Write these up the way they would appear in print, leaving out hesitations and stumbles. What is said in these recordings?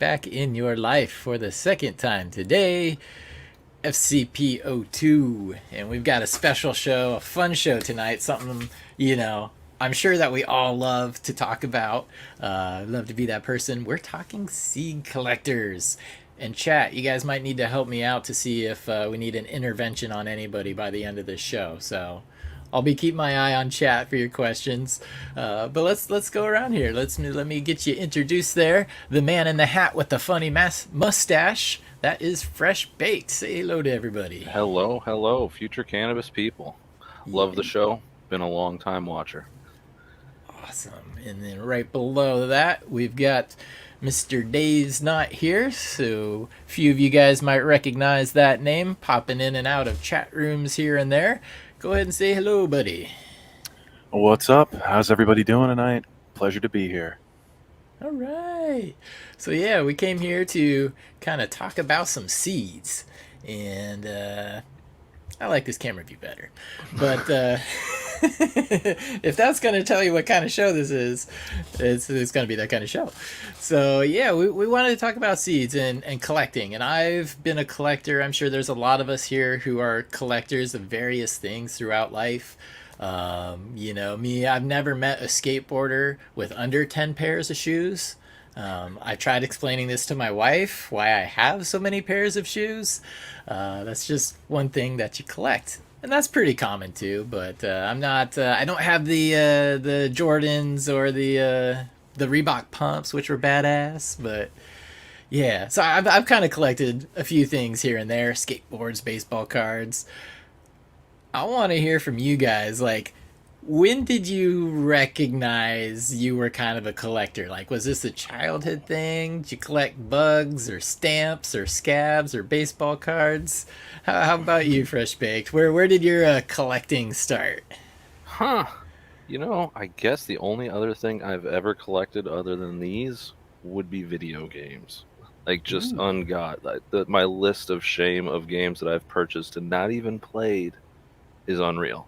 back in your life for the second time today, FCP02. And we've got a special show, a fun show tonight, something, I'm sure that we all love to talk about. Love to be that person. We're talking seed collectors. And chat, you guys might need to help me out to see if we need an intervention on anybody by the end of this show. So I'll be keeping my eye on chat for your questions. But let's go around here. Let me get you introduced there. The man in the hat with the funny mustache. That is FreshBakd. Say hello to everybody. Hello, future cannabis people. Love the show. Been a long time watcher. Awesome. And then right below that, we've got Mr. DaveZnothere here, so a few of you guys might recognize that name, popping in and out of chat rooms here and there. Go ahead and say hello, buddy. What's up? How's everybody doing tonight? Pleasure to be here. All right. So yeah, we came here to kind of talk about some seeds, and I like this camera view better. But if that's going to tell you what kind of show this is, it's going to be that kind of show. So yeah, we wanted to talk about seeds and collecting. And I've been a collector. I'm sure there's a lot of us here who are collectors of various things throughout life. Me, I've never met a skateboarder with under 10 pairs of shoes. I tried explaining this to my wife, why I have so many pairs of shoes. That's just one thing that you collect. And that's pretty common too, but I'm not. I don't have the Jordans or the Reebok pumps, which were badass. But yeah, so I've kind of collected a few things here and there: skateboards, baseball cards. I want to hear from you guys. Like, when did you recognize you were kind of a collector? Like, was this a childhood thing? Did you collect bugs or stamps or scabs or baseball cards? How about you, FreshBakd? Where did your collecting start? I guess the only other thing I've ever collected other than these would be video games. Like, just ungot. My list of shame of games that I've purchased and not even played is unreal.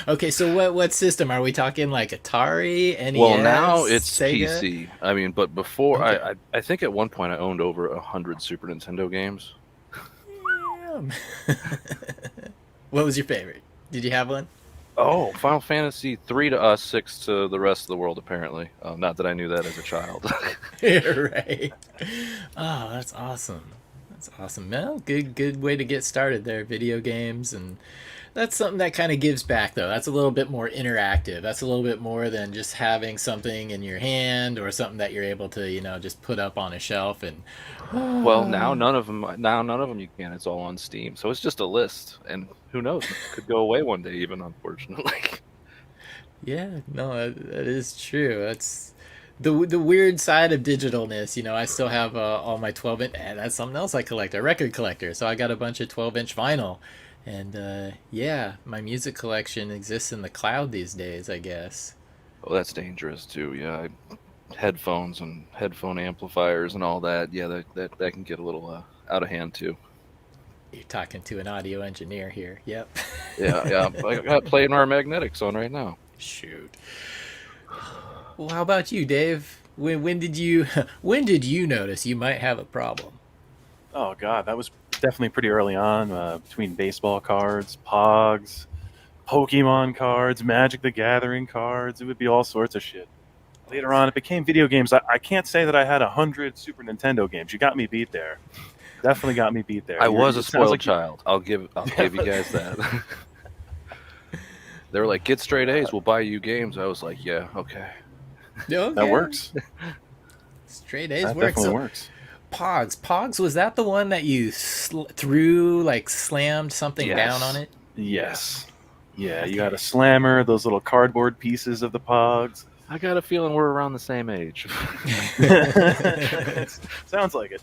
Okay, so what system are we talking? Like Atari, NES? Well, now it's Sega? PC. I mean, but before, Okay. I think at one point I owned over 100 Super Nintendo games. Damn. What was your favorite? Did you have one? Oh, Final Fantasy 3 to us, 6 to the rest of the world, apparently. Not that I knew that as a child. Right. Oh, that's awesome. That's awesome. Well, good way to get started there. Video games, and that's something that kind of gives back, though. That's a little bit more interactive. That's a little bit more than just having something in your hand or something that you're able to, just put up on a shelf and. Well, now none of them you can. It's all on Steam. So it's just a list, and who knows? It could go away one day even, unfortunately. Yeah, no, that is true. That's the weird side of digitalness. I still have all my 12-inch. That's something else I collect. A record collector. So I got a bunch of 12-inch vinyl. And yeah, my music collection exists in the cloud these days, I guess. Oh, that's dangerous too. Yeah, headphones and headphone amplifiers and all that. Yeah, that can get a little out of hand too. You're talking to an audio engineer here. Yep. Yeah. I got Play Our Magnetics on right now. Shoot. Well, how about you, Dave? When did you when did you notice you might have a problem? Oh God, that was definitely pretty early on. Between baseball cards, Pogs, Pokemon cards, Magic the Gathering cards, it would be all sorts of shit. Later on, it became video games. I can't say that I had 100 Super Nintendo games. You got me beat there. Definitely got me beat there. I was a spoiled child. I'll give you guys that. They were like, get straight A's, we'll buy you games. I was like, yeah, okay. That works. Straight A's That works. definitely works. Pogs, was that the one that you slammed something down on it? Yes. Yeah, okay. You got a slammer, those little cardboard pieces of the Pogs. I got a feeling we're around the same age. Sounds like it.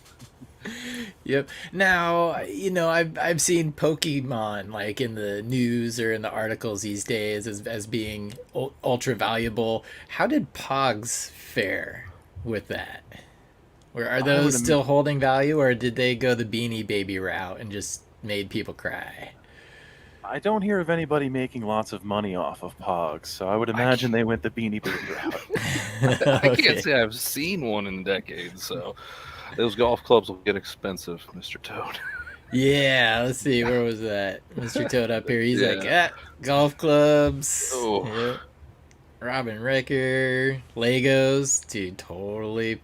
Yep. Now, I've seen Pokemon like in the news or in the articles these days as being ultra valuable. How did Pogs fare with that? Are those still holding value, or did they go the Beanie Baby route and just made people cry? I don't hear of anybody making lots of money off of Pogs, so I would imagine they went the Beanie Baby route. I can't Okay. say I've seen one in decades, so those golf clubs will get expensive, Mr. Toad. Yeah, let's see. Where was that? Mr. Toad up here. He's like, Yeah. golf clubs. Oh, Yep. Robin Ricker. Legos. Dude, totally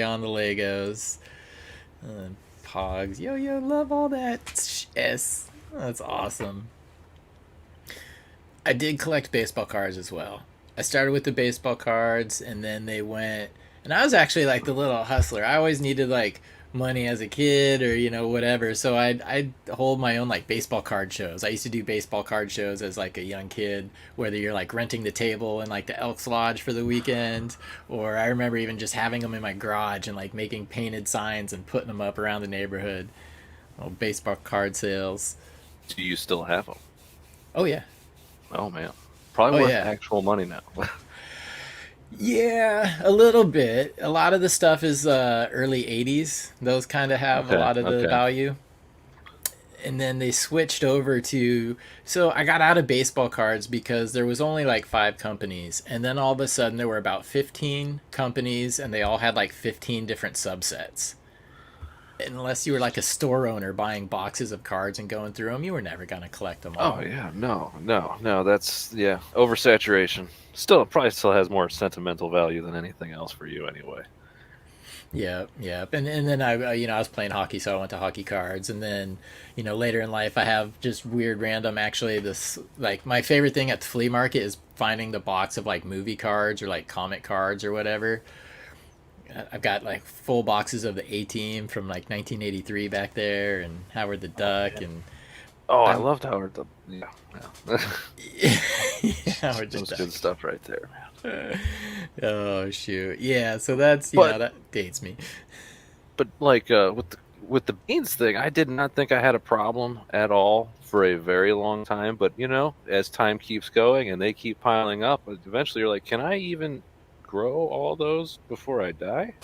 on the Legos. Pogs. Yo, love all that. Yes. That's awesome. I did collect baseball cards as well. I started with the baseball cards, and then they went. And I was actually like the little hustler. I always needed like money as a kid, or whatever. So I'd hold my own like baseball card shows. I used to do baseball card shows as like a young kid, whether you're like renting the table in like the Elks Lodge for the weekend, or I remember even just having them in my garage and like making painted signs and putting them up around the neighborhood. Oh, baseball card sales. do you still have them? Oh yeah. Oh man, probably Oh worth yeah. actual money now. Yeah, a little bit. A lot of the stuff is early 80s. Those kind of have a Okay, lot of the okay. value. And then they switched over to. So I got out of baseball cards because there was only like 5 companies. And then all of a sudden there were about 15 companies and they all had like 15 different subsets. Unless you were like a store owner buying boxes of cards and going through them, you were never going to collect them Oh all. yeah, no. That's oversaturation. Probably still has more sentimental value than anything else for you anyway. Yeah. And then I was playing hockey, so I went to hockey cards. And then, later in life, I have just weird, random. Actually, this like my favorite thing at the flea market is finding the box of like movie cards or like comic cards or whatever. I've got like full boxes of the A Team from like 1983 back there, and Howard the Oh Duck, man. and Oh, I I'm loved Howard. Yeah. yeah, Howard the That was Duck. good stuff right there. Oh shoot, yeah. So that's But that dates me. like with the beans thing, I did not think I had a problem at all for a very long time. But as time keeps going and they keep piling up, eventually you're like, can I even grow all those before I die?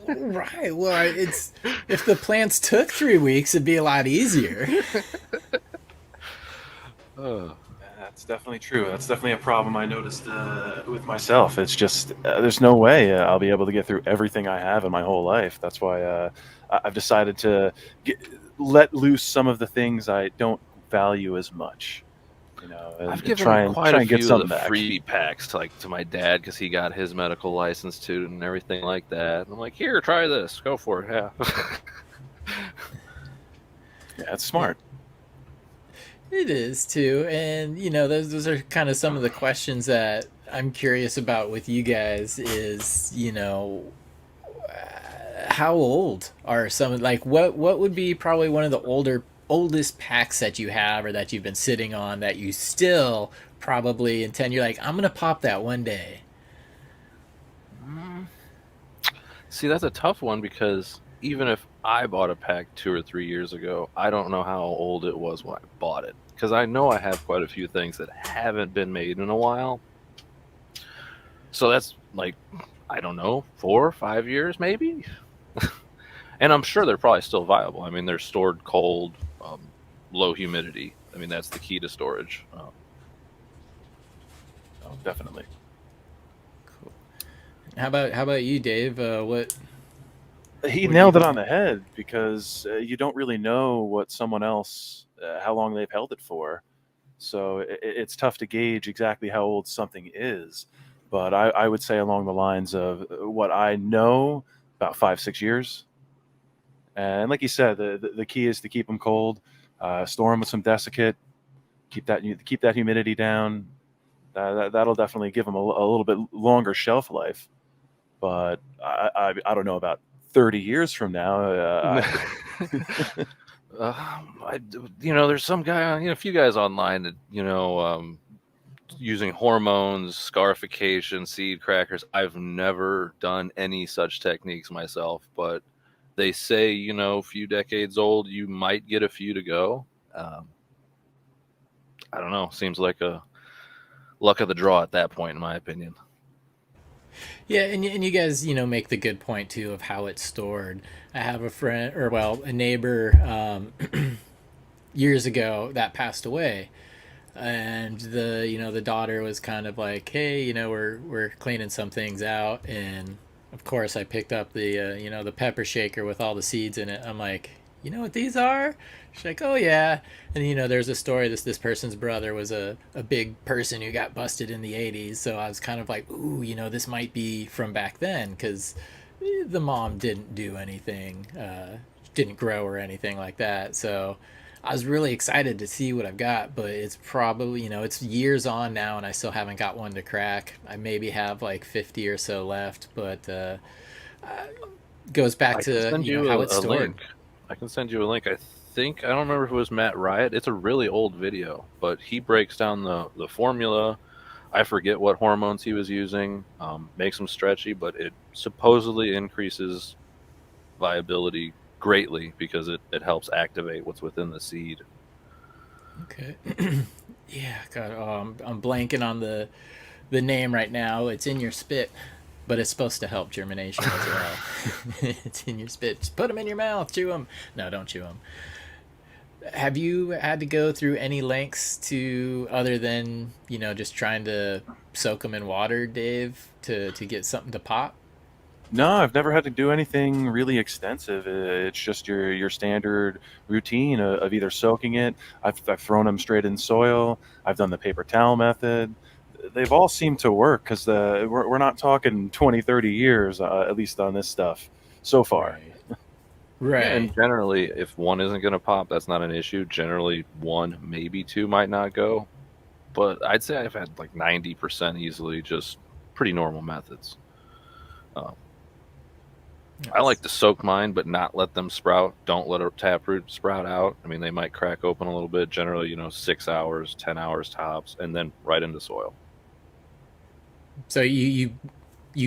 Right. Well, it's if the plants took 3 weeks, it'd be a lot easier. Uh, That's definitely true. That's definitely a problem I noticed with myself. It's just there's no way I'll be able to get through everything I have in my whole life. That's why I've decided to let loose some of the things I don't value as much. I've And given quite a try and get few of the something back. free packs to my dad because he got his medical license too and everything like that. And I'm like, here, try this, go for it. Yeah. Yeah, it's smart. It is too, and those are kind of some of the questions that I'm curious about with you guys. Is how old are some like what would be probably one of the oldest packs that you have or that you've been sitting on that you still probably intend you're like I'm gonna pop that one day. See, that's a tough one because even if I bought a pack 2 or 3 years ago, I don't know how old it was when I bought it. Because I know I have quite a few things that haven't been made in a while. So that's like, I don't know, 4 or 5 years maybe? And I'm sure they're probably still viable. I mean, they're stored cold, low humidity. I mean, that's the key to storage. Oh, definitely. Cool. How about you, Dave? What He what do nailed you it on the head because you don't really know what someone else, how long they've held it for. So it's tough to gauge exactly how old something is. But I would say along the lines of what I know, about 5, 6 years. And like you said, the key is to keep them cold, store them with some desiccant, keep that humidity down. That'll definitely give them a little bit longer shelf life. But I don't know about 30 years from now. There's some guy, a few guys online that, using hormones, scarification, seed crackers. I've never done any such techniques myself, but they say, a few decades old, you might get a few to go. I don't know. Seems like a luck of the draw at that point, in my opinion. Yeah, and you guys, make the good point too of how it's stored. I have a friend, or well, a neighbor. years ago that passed away, and the daughter was kind of like, hey, we're cleaning some things out, and of course I picked up the pepper shaker with all the seeds in it. I'm like, you know what these are? She's like, oh yeah. And there's a story, this person's brother was a big person who got busted in the 80s, so I was kind of like, ooh, this might be from back then, because the mom didn't do anything, didn't grow or anything like that. So I was really excited to see what I've got, but it's probably, it's years on now and I still haven't got one to crack. I maybe have like 50 or so left, but goes back I can to, send you how it's a stored. link. I can send you a link. I don't remember if it was Matt Riot. It's a really old video, but he breaks down the formula. I forget what hormones he was using. Makes them stretchy, but it supposedly increases viability greatly because it helps activate what's within the seed. Okay. Yeah, God, I'm blanking on the name right now. It's in your spit, but it's supposed to help germination as well. It's in your spit. Just put them in your mouth, chew them. No, don't chew them. Have you had to go through any lengths to, other than just trying to soak them in water, Dave, to get something to pop? No, I've never had to do anything really extensive. It's just your standard routine of either soaking it. I've thrown them straight in soil. I've done the paper towel method. They've all seemed to work because we're not talking 20, 30 years, at least on this stuff so far. Right. Yeah, and Right. generally, if one isn't going to pop, that's not an issue. Generally, one, maybe two might not go. But I'd say I've had like 90% easily, just pretty normal methods. Um, I like to soak mine, but not let them sprout. Don't let a taproot sprout out. I mean, they might crack open a little bit. Generally, 6 hours, 10 hours tops, and then right into soil. So you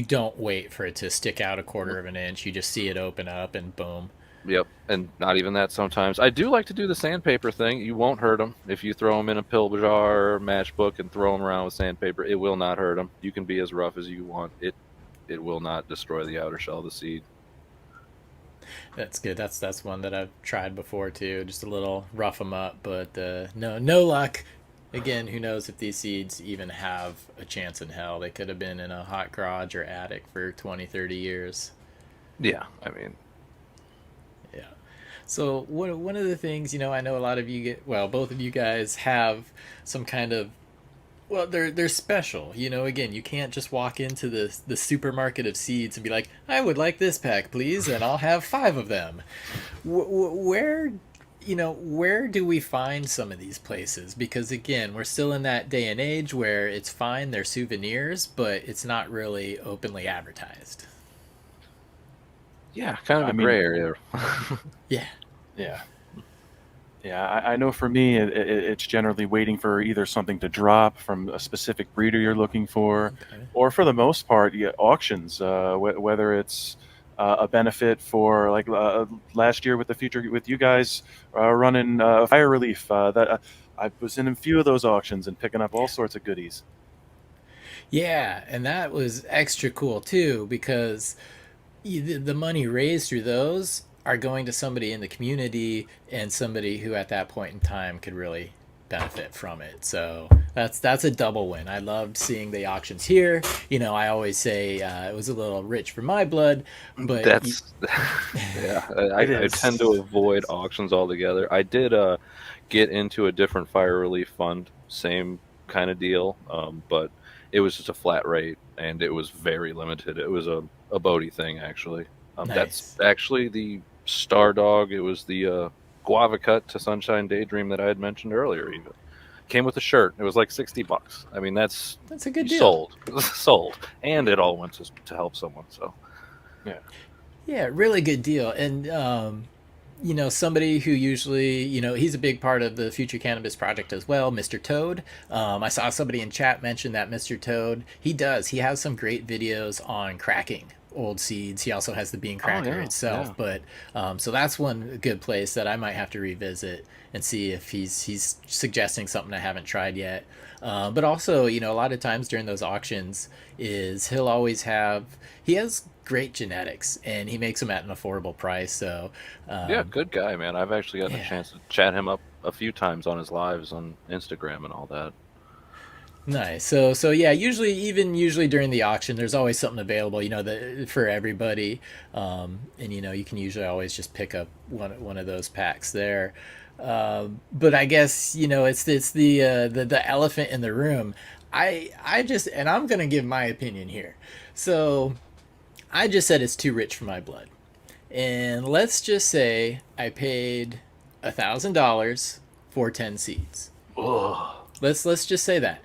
don't wait for it to stick out a quarter of an inch. You just see it open up and boom. Yep, and not even that sometimes. I do like to do the sandpaper thing. You won't hurt them. If you throw them in a pill jar or matchbook and throw them around with sandpaper, it will not hurt them. You can be as rough as you want. It will not destroy the outer shell of the seed. That's good. That's one that I've tried before too. Just a little rough them up, but no luck. Again, who knows if these seeds even have a chance in hell? They could have been in a hot garage or attic for 20, 30 years. Yeah, I mean, Yeah. So one of the things, I know a lot of you both of you guys have some kind of, well, they're special. Again, you can't just walk into the supermarket of seeds and be like, I would like this pack, please, and I'll have 5 of them. Where do we find some of these places? Because again, we're still in that day and age where it's fine, they're souvenirs, but it's not really openly advertised. yeah, kind of I a mean, gray area. Yeah. yeah. Yeah, I know for me, it's generally waiting for either something to drop from a specific breeder you're looking for, Okay. or for the most part, auctions, whether it's a benefit for like last year with the future with you guys running fire relief. I was in a few of those auctions and picking up all sorts of goodies. Yeah, and that was extra cool too, because the money raised through those are going to somebody in the community and somebody who at that point in time could really benefit from it. So that's a double win. I loved seeing the auctions here. I always say it was a little rich for my blood, but That's yeah. It I tend is. to avoid auctions altogether. I did get into a different fire relief fund, same kind of deal, but it was just a flat rate and it was very limited. It was a Bodhi thing actually. That's nice. actually the star dog. It was the guava cut to Sunshine Daydream that I had mentioned earlier. Even came with a shirt. It was like $60. I mean, that's That's a good deal. sold, sold, and it all went to help someone. So. Yeah. Yeah, really good deal. And somebody who usually, he's a big part of the Future Cannabis Project as well, Mr. Toad. I saw somebody in chat mention that Mr. Toad, he has some great videos on cracking old seeds. He also has the bean cracker Yeah, itself, yeah. but so that's one good place that I might have to revisit and see if he's suggesting something I haven't tried yet. But also, a lot of times during those auctions is he has great genetics and he makes them at an affordable price. So Yeah, good guy, man. I've actually gotten a yeah. chance to chat him up a few times on his lives on Instagram and all that. Nice. So yeah, usually during the auction, there's always something available, for everybody, and you can usually always just pick up one of those packs there. But I guess it's the elephant in the room. I just, and I'm gonna give my opinion here. So I just said it's too rich for my blood, and let's just say I paid $1,000 for 10 seeds. Ugh, Let's just say that.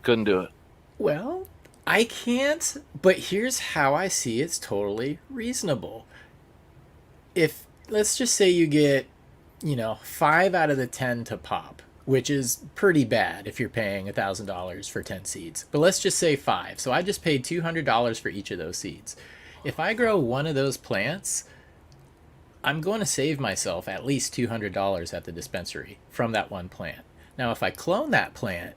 couldn't do it. Well, I can't, but here's how I see it's totally reasonable. If, let's just say you get, 5 out of the 10 to pop, which is pretty bad if you're paying $1,000 for 10 seeds. But let's just say 5. So I just paid $200 for each of those seeds. If I grow one of those plants, I'm going to save myself at least $200 at the dispensary from that one plant. Now, if I clone that plant,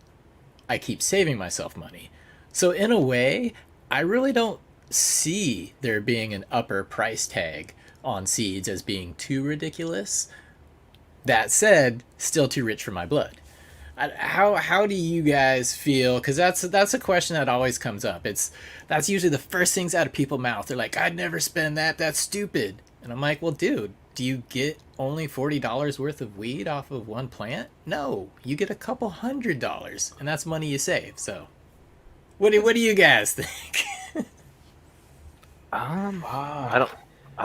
I keep saving myself money. So in a way, I really don't see there being an upper price tag on seeds as being too ridiculous. That said, still too rich for my blood. How do you guys feel? Because that's a question that always comes up. That's usually the first things out of people's mouth. They're like, I'd never spend that. That's stupid. And I'm like, well, dude, do you get only $40 worth of weed off of one plant? No, you get a couple $100, and that's money you save. So, what do you guys think? I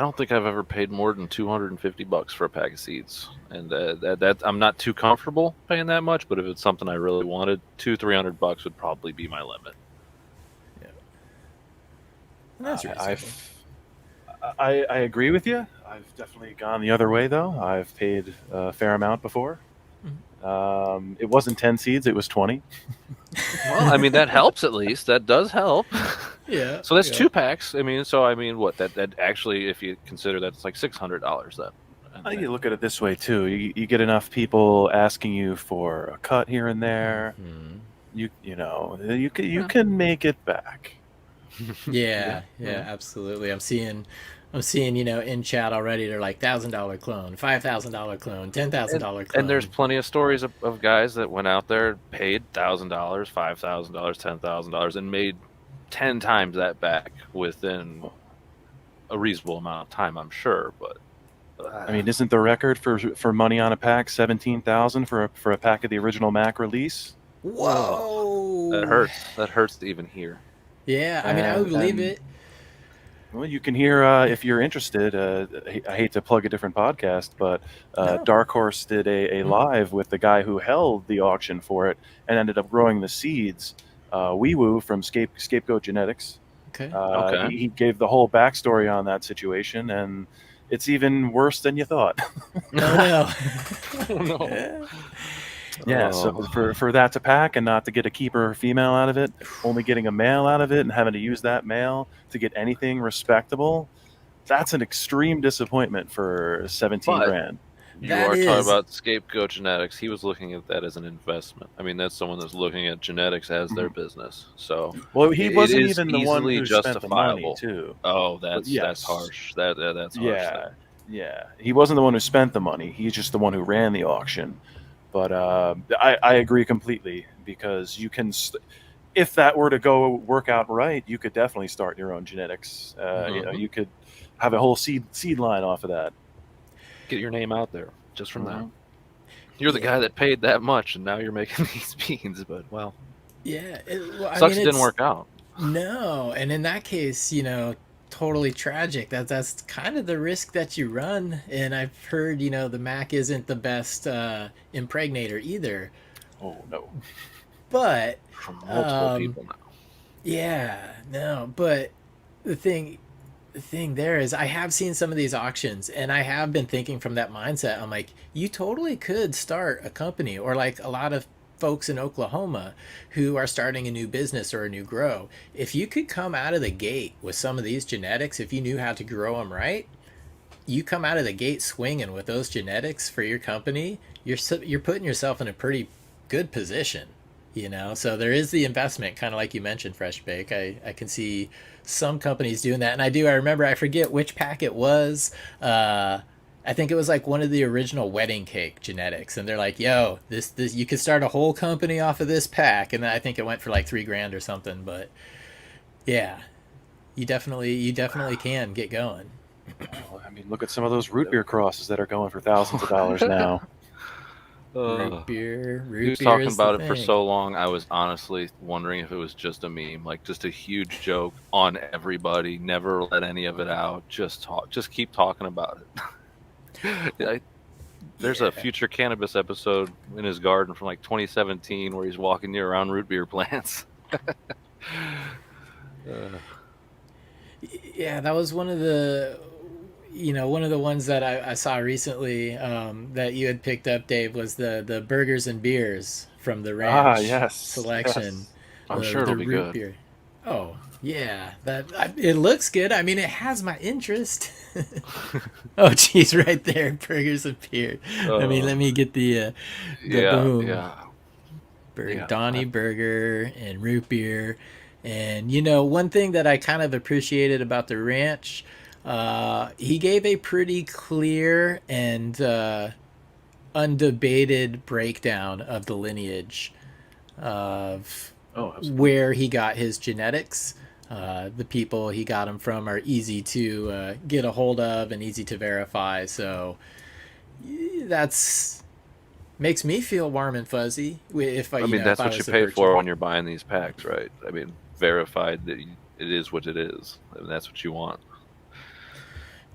don't think I've ever paid more than $250 for a pack of seeds, and that I'm not too comfortable paying that much. But if it's something I really wanted, $200-300 would probably be my limit. Yeah, that's reasonable. I agree with you. I've definitely gone the other way, though. I've paid a fair amount before. It wasn't 10 seeds; it was 20. Well, I mean that helps at least. That does help. Yeah. So that's yeah. 2 packs. I mean, what? That actually, if you consider that, it's like $600 then. I think you look at it this way too. You get enough people asking you for a cut here and there. You can make it back. Yeah, absolutely. I'm seeing, in chat already. They're like $1,000 clone, $5,000 clone, $10,000 clone. And there's plenty of stories of guys that went out there, paid $1,000, $5,000, $10,000, and made 10 times that back within a reasonable amount of time, I'm sure. But I mean, isn't the record for money on a pack $17,000 for a pack of the original Mac release? Whoa, that hurts. That hurts to even hear. Yeah, I mean, I would believe it. Well, you can hear if you're interested. I hate to plug a different podcast, but No. Dark Horse did a live with the guy who held the auction for it and ended up growing the seeds. Wee Woo from Scapegoat Genetics. Okay. Okay. He gave the whole backstory on that situation, and it's even worse than you thought. No. Oh, no. Yeah. Yeah, so for that to pack and not to get a keeper female out of it, only getting a male out of it and having to use that male to get anything respectable, that's an extreme disappointment for 17 grand. You That are is- talking about Scapegoat Genetics. He was looking at that as an investment. I mean, that's someone that's looking at genetics as their business. So, Well, he It wasn't is even the one easily who spent the money, justifiable. too. oh, that's Yes. harsh. That's harsh. Yeah, yeah. He wasn't the one who spent the money. He's just the one who ran the auction. But I agree completely, because you can, if that were to go work out right, you could definitely start your own genetics. You could have a whole seed line off of that. Get your name out there just from that. Mhm. You're the guy that paid that much, and now you're making these beans. But well, Yeah. sucks it didn't work out. No, and in that case, totally tragic. That's kind of the risk that you run. And I've heard, the Mac isn't the best impregnator either. Oh no. But From multiple people now. yeah, no. But the thing there is, I have seen some of these auctions, and I have been thinking from that mindset. I'm like, you totally could start a company, or like a lot of folks in Oklahoma who are starting a new business or a new grow. If you could come out of the gate with some of these genetics, if you knew how to grow them right, you come out of the gate swinging with those genetics for your company, you're putting yourself in a pretty good position, So there is the investment, kind of like you mentioned, FreshBakd. I can see some companies doing that, and I remember, I forget which pack it was. I think it was like one of the original wedding cake genetics, and they're like, "Yo, this you could start a whole company off of this pack," and then I think it went for like $3,000 or something. But yeah, you definitely can get going. Well, I mean, look at some of those root beer crosses that are going for thousands of dollars now. Root beer, He root was beer talking is the about it for thing. so long, I was honestly wondering if it was just a meme, like just a huge joke on everybody. Never let any of it out. Just keep talking about it. There's a future Cannabis episode in his garden from like 2017 where he's walking near around root beer plants. Yeah, that was one of the one of the ones that I saw recently that you had picked up, Dave, was the burgers and beers from the Ah, ranch yes, selection, yes. I'm sure the it'll be root good. beer. Oh yeah, it looks good. I mean, it has my interest. Oh geez, right there, burgers and beer. Let me get the Yeah, boom. yeah, yeah. Donnie Burger and root beer. And one thing that I kind of appreciated about the ranch, he gave a pretty clear and undebated breakdown of the lineage of Oh, absolutely. where he got his genetics. The people he got them from are easy to get a hold of and easy to verify. So that's makes me feel warm and fuzzy. If I, I mean, if that's I what you was to pay purchase for when you're buying these packs, right? I mean, verified that it is what it is, and that's what you want.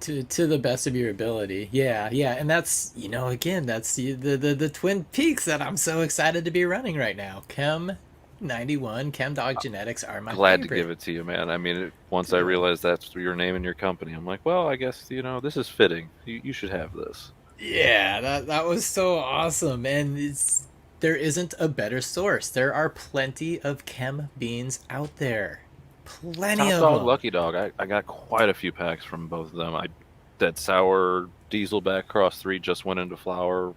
to the best of your ability. Yeah, yeah, and that's again that's the Twin Peaks that I'm so excited to be running right now. Chem 91 Chem Dog Genetics are my Glad to favorite. give it to you, man. I mean, once I Cool. realized that's your name and your company, I'm like, well, I guess this is fitting. You should have this. Yeah, that was so awesome, and there isn't a better source. There are plenty of chem beans out there, plenty Top of Dog, them. Lucky Dog. I got quite a few packs from both of them. That sour Dieselback Cross 3 just went into flower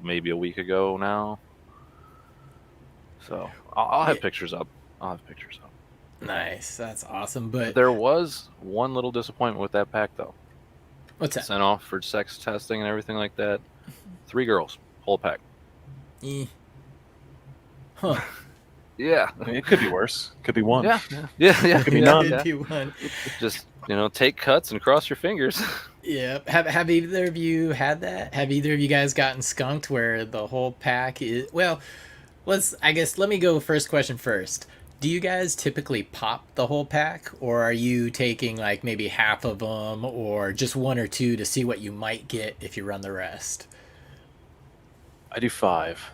maybe a week ago now. So I'll have Yeah, pictures up. I'll have pictures up. nice, that's awesome. But There was one little disappointment with that pack, though. what's that? Sent off for sex testing and everything like that. 3 girls, whole pack. Eh. Huh? Yeah. I mean, it could be worse. Could be one. Yeah. Yeah. Could be yeah, none. yeah. If you want. Just take cuts and cross your fingers. Yeah. Have either of you had that? Have either of you guys gotten skunked where the whole pack is? Well, let me go first question first. Do you guys typically pop the whole pack, or are you taking like maybe half of them, or just one or two to see what you might get if you run the rest? I do 5.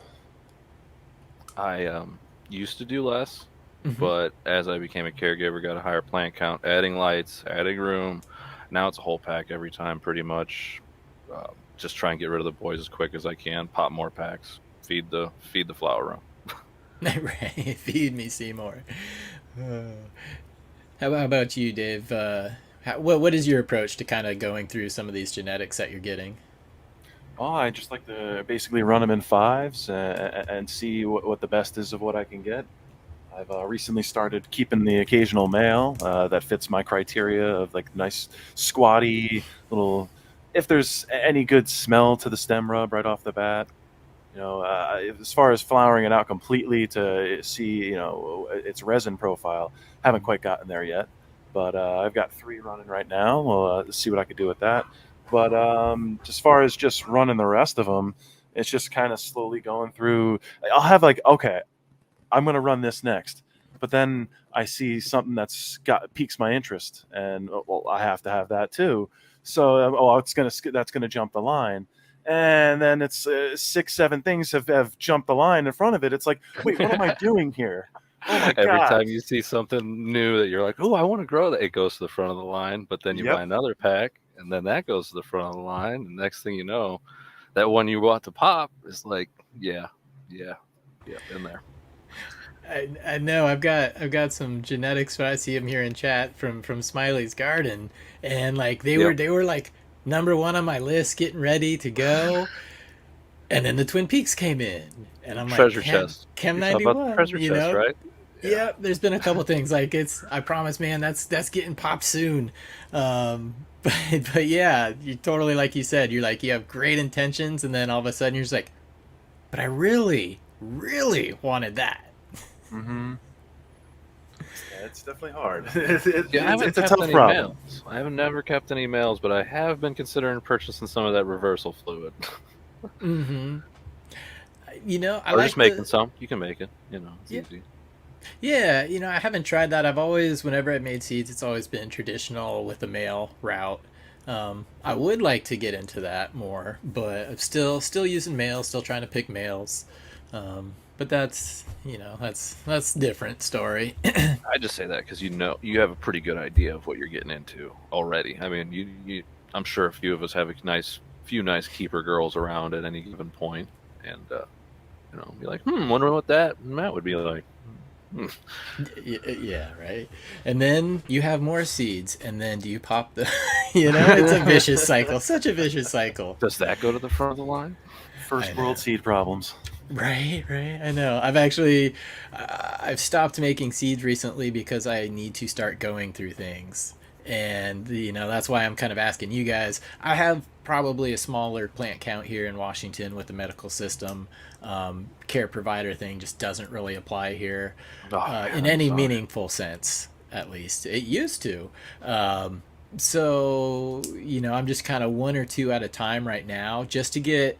I used to do less, Mhm. but as I became a caregiver, got a higher plant count, adding lights, adding room. Now it's a whole pack every time, pretty much. Just try and get rid of the boys as quick as I can. Pop more packs. Feed the flower room. Right. Feed me, Seymour. How about you, Dave? What is your approach to kind of going through some of these genetics that you're getting? Oh, I just like to basically run them in 5s and see what the best is of what I can get. I've recently started keeping the occasional male that fits my criteria of like nice squatty little. If there's any good smell to the stem rub right off the bat, as far as flowering it out completely to see its resin profile, haven't quite gotten there yet. But I've got 3 running right now. We'll see what I could do with that. But as far as just running the rest of them, it's just kind of slowly going through. I'll have like, okay, I'm going to run this next. But then I see something piques my interest, and well, I have to have that too. So that's gonna jump the line, and then it's 6, 7 things have jumped the line in front of it. It's like, wait, what am I doing here? Oh my Every god! time you see something new that you're like, oh, I want to grow that, it goes to the front of the line. But then you Yep. buy another pack, and then that goes to the front of the line. And next thing you know, that one you bought to pop is like, yeah, in there. I know I've got some genetics, but I see them here in chat from Smiley's Garden, and like they were like number one on my list, getting ready to go, and then the Twin Peaks came in, and I'm like Treasure chest. Chem You're talking about the 91, treasure chest, right? Yep, there's been a couple things like I promise, man, that's getting popped soon. But yeah, you totally like you said, you're like you have great intentions, and then all of a sudden you're just like, but I really, really wanted that. Mm-hmm. Yeah, it's definitely hard. Yeah, I haven't It's a kept tough any problem. males. I have never kept any males, but I have been considering purchasing some of that reversal fluid. Mm-hmm. I Or just like making the some. You can make it. It's yeah, easy. yeah. I haven't tried that. I've always, whenever I've made seeds, it's always been traditional with the male route. I would like to get into that more, but I'm still using males, still trying to pick males. But that's different story. I just say that because you have a pretty good idea of what you're getting into already. I mean, I'm sure a few of us have a few nice keeper girls around at any given point, and be like, wonder what that would be like. Yeah, right. And then you have more seeds, and then do you pop the? It's a vicious cycle. Such a vicious cycle. Does that go to the front of the line? First world seed problems. Right, right. I know. I've stopped making seeds recently because I need to start going through things, and that's why I'm kind of asking you guys. I have probably a smaller plant count here in Washington with the medical system. Care provider thing just doesn't really apply here in any meaningful sense. At least it used to. So I'm just kind of one or two at a time right now, just to get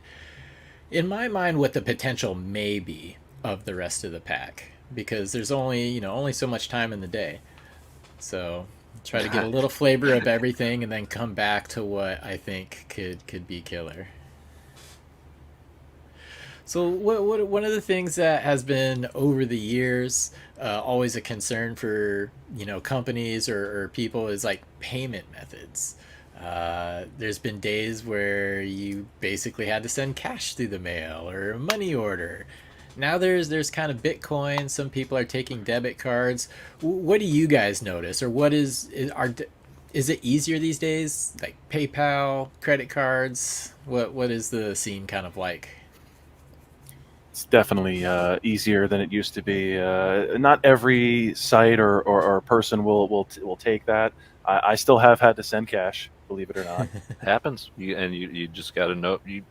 in my mind what the potential may be of the rest of the pack, because there's only so much time in the day. So try to get a little flavor of everything and then come back to what I think could be killer. So what one of the things that has been over the years always a concern for companies or people is like payment methods. There's been days where you basically had to send cash through the mail or a money order. Now there's kind of Bitcoin. Some people are taking debit cards. What do you guys notice, or what is it easier these days? Like PayPal, credit cards. What is the scene kind of like? It's definitely easier than it used to be. Not every site or person will take that. I still have had to send cash, believe it or not. Happens. You just got to know you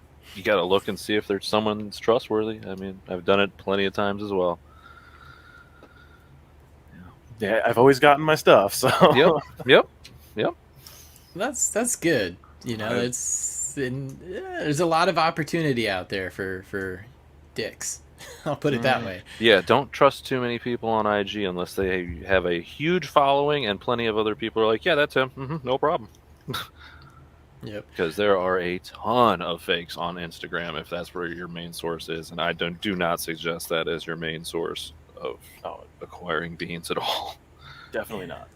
got to look and see if there's someone that's trustworthy. I mean, I've done it plenty of times as well. Yeah, I've always gotten my stuff. So Yep. That's good. There's a lot of opportunity out there for dicks. I'll put it that way. Yeah, don't trust too many people on IG unless they have a huge following and plenty of other people are like, yeah, that's him. No problem. Yep. Because there are a ton of fakes on Instagram if that's where your main source is, and I do not suggest that as your main source of acquiring beans at all. Definitely not.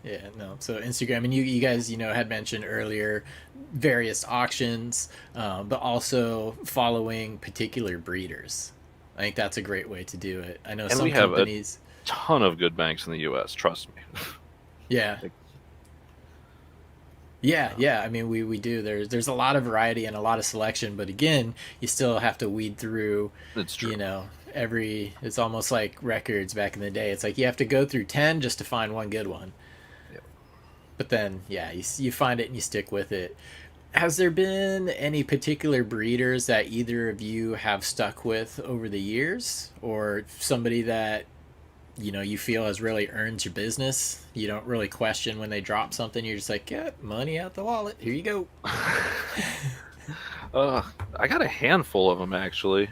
Yeah, no. So Instagram, and you guys, had mentioned earlier various auctions, but also following particular breeders. I think that's a great way to do it. I know some companies. A ton of good banks in the U.S. Trust me. Yeah. Yeah. I mean, we do. There's a lot of variety and a lot of selection, but again, you still have to weed through. That's true. It's almost like records back in the day. It's like you have to go through 10 just to find one good one. Yep. But then, yeah, you find it and you stick with it. Has there been any particular breeders that either of you have stuck with over the years, or somebody that you feel has really earned your business? You don't really question when they drop something. You're just like, yeah, money out the wallet. Here you go. I got a handful of them actually.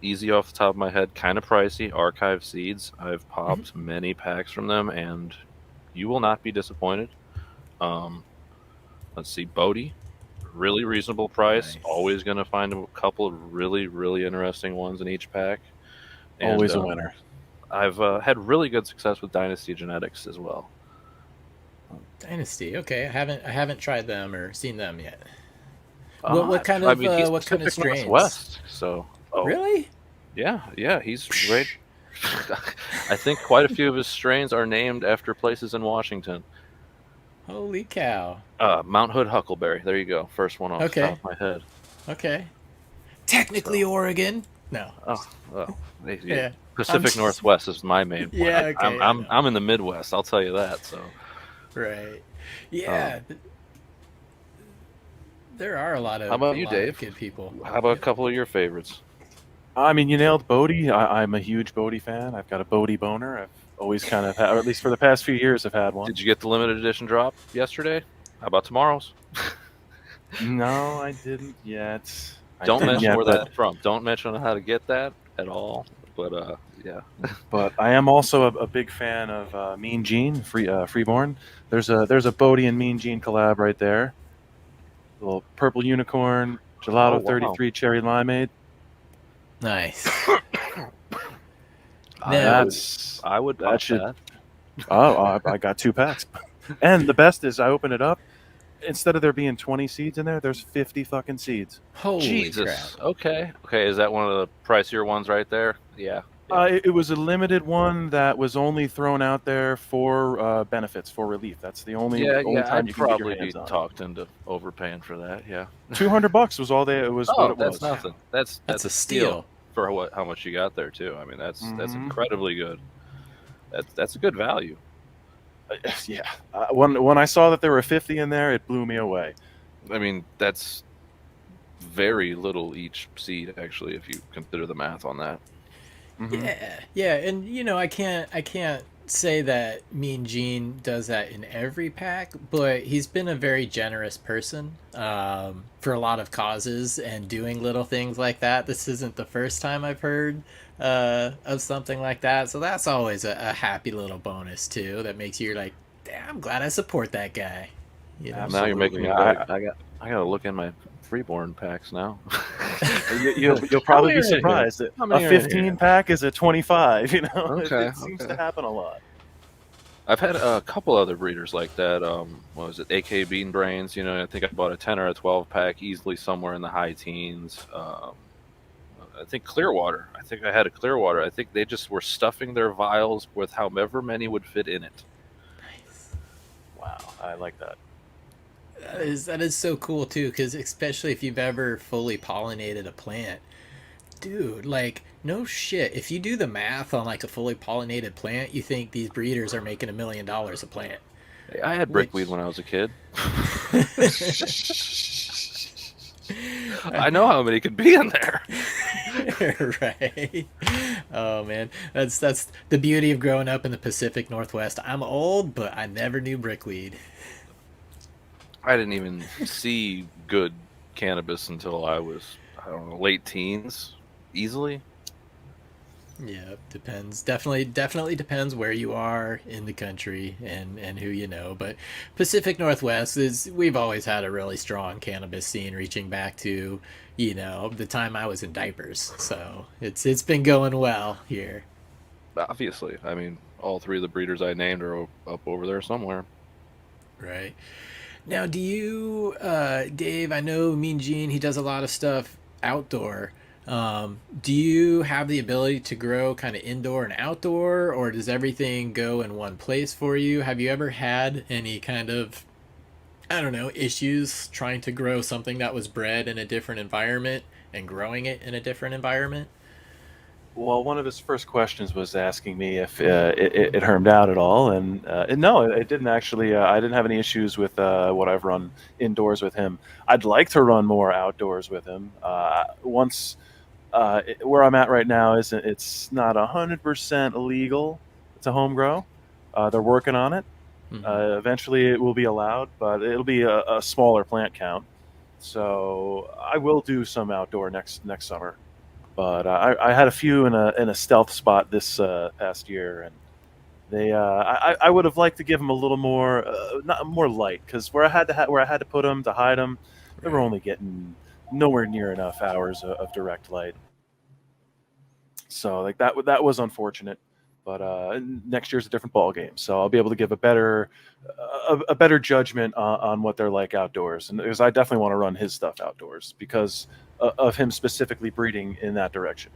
Easy off the top of my head, kind of pricey. Archive Seeds. I've popped many packs from them, and you will not be disappointed. Let's see, Bodie, really reasonable price. Nice. Always going to find a couple of really, really interesting ones in each pack. And, always a winner. I've had really good success with Dynasty Genetics as well. Dynasty, okay. I haven't tried them or seen them yet. What kind of what kind of strains? Northwest, so really? Yeah, he's right. I think quite a few of his strains are named after places in Washington. Holy cow! Mount Hood Huckleberry. There you go. First one off the top of my head. Okay. Technically Oregon. No. Yeah. Pacific Northwest is my main point. Yeah, okay, I know. I'm in the Midwest. I'll tell you that. So Right. Yeah. There are a lot how about of you, Dave? good people. How about a couple of your favorites? I mean, you nailed Bodhi. I'm a huge Bodhi fan. I've got a Bodhi boner. I've always kind of had, or at least for the past few years, I've had one. Did you get the limited edition drop yesterday? How about tomorrow's? No, I didn't yet. Don't mention where that's from. Don't mention how to get that at all. But yeah. But I am also a big fan of Mean Gene, Freeborn. There's a Bodhi and Mean Gene collab right there. A little purple unicorn, gelato 33 cherry limeade. Nice. I would pop that. Oh, I got 2 packs. And the best is I open it up. Instead of there being 20 seeds in there, there's 50 fucking seeds. Holy Jesus. crap. Okay. Is that one of the pricier ones right there? Yeah. It was a limited one that was only thrown out there for benefits, for relief. That's the only time you can get your hands on. Talked into overpaying for that. Yeah. $200 was all they. It was what it was. That's nothing. That's a steal for how much you got there too. I mean, that's incredibly good. That's a good value. Yeah. When I saw that there were 50 in there, it blew me away. I mean, that's very little each seed, actually, if you consider the math on that. Mm-hmm. Yeah, and I can't say that Mean Gene does that in every pack, but he's been a very generous person for a lot of causes and doing little things like that. This isn't the first time I've heard of something like that, so that's always a happy little bonus too. That makes you like, damn, I'm glad I support that guy. Now you're making me. I gotta look in my Freeborn packs now. You'll probably be surprised that a 15 pack is a 25. Okay, it seems to happen a lot. I've had a couple other breeders like that. What was it? AK Bean Brains. I think I bought a 10 or a 12 pack, easily somewhere in the high teens. I think Clearwater. I think I had a Clearwater. I think they just were stuffing their vials with however many would fit in it. Nice. Wow, I like that. That is so cool too, because especially if you've ever fully pollinated a plant, dude, like no shit, if you do the math on like a fully pollinated plant, you think these breeders are making $1 million a plant. I had brickweed when I was a kid. I know how many could be in there. Right. Oh man, that's the beauty of growing up in the Pacific Northwest. I'm old, but I never knew brickweed. I didn't even see good cannabis until I was, I don't know, late teens, easily. Yeah, depends. Definitely depends where you are in the country and who you know. But Pacific Northwest we've always had a really strong cannabis scene reaching back to, the time I was in diapers. So it's been going well here. Obviously. I mean, all 3 of the breeders I named are up over there somewhere. Right. Now, do you, Dave, I know Mean Gene, he does a lot of stuff outdoor. Do you have the ability to grow kind of indoor and outdoor, or does everything go in one place for you? Have you ever had any kind of, I don't know, issues trying to grow something that was bred in a different environment and growing it in a different environment? Well, one of his first questions was asking me if it hermed out at all, and no, it didn't actually. I didn't have any issues with what I've run indoors with him. I'd like to run more outdoors with him. Where I'm at right now it's not 100% legal to home grow. They're working on it. Mm-hmm. Eventually, it will be allowed, but it'll be a smaller plant count. So I will do some outdoor next summer. But I had a few in a stealth spot this past year, and they I would have liked to give them a little more not more light, because where I had to put them to hide them, they were only getting nowhere near enough hours of direct light. So like that was unfortunate. But next year's a different ball game, so I'll be able to give a better judgment on what they're like outdoors, and because I definitely want to run his stuff outdoors because of him specifically breeding in that direction.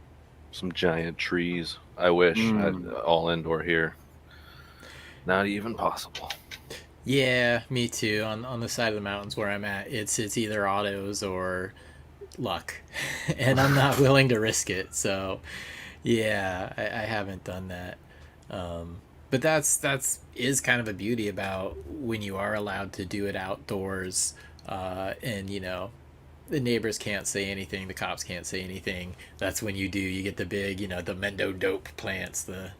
Some giant trees. I wish all indoor here. Not even possible. Yeah, me too. On the side of the mountains where I'm at, it's either autos or luck, and I'm not willing to risk it. So, Yeah, I haven't done that. But that's is kind of a beauty about when you are allowed to do it outdoors, and the neighbors can't say anything, the cops can't say anything. That's when you get the big, the Mendo dope plants, the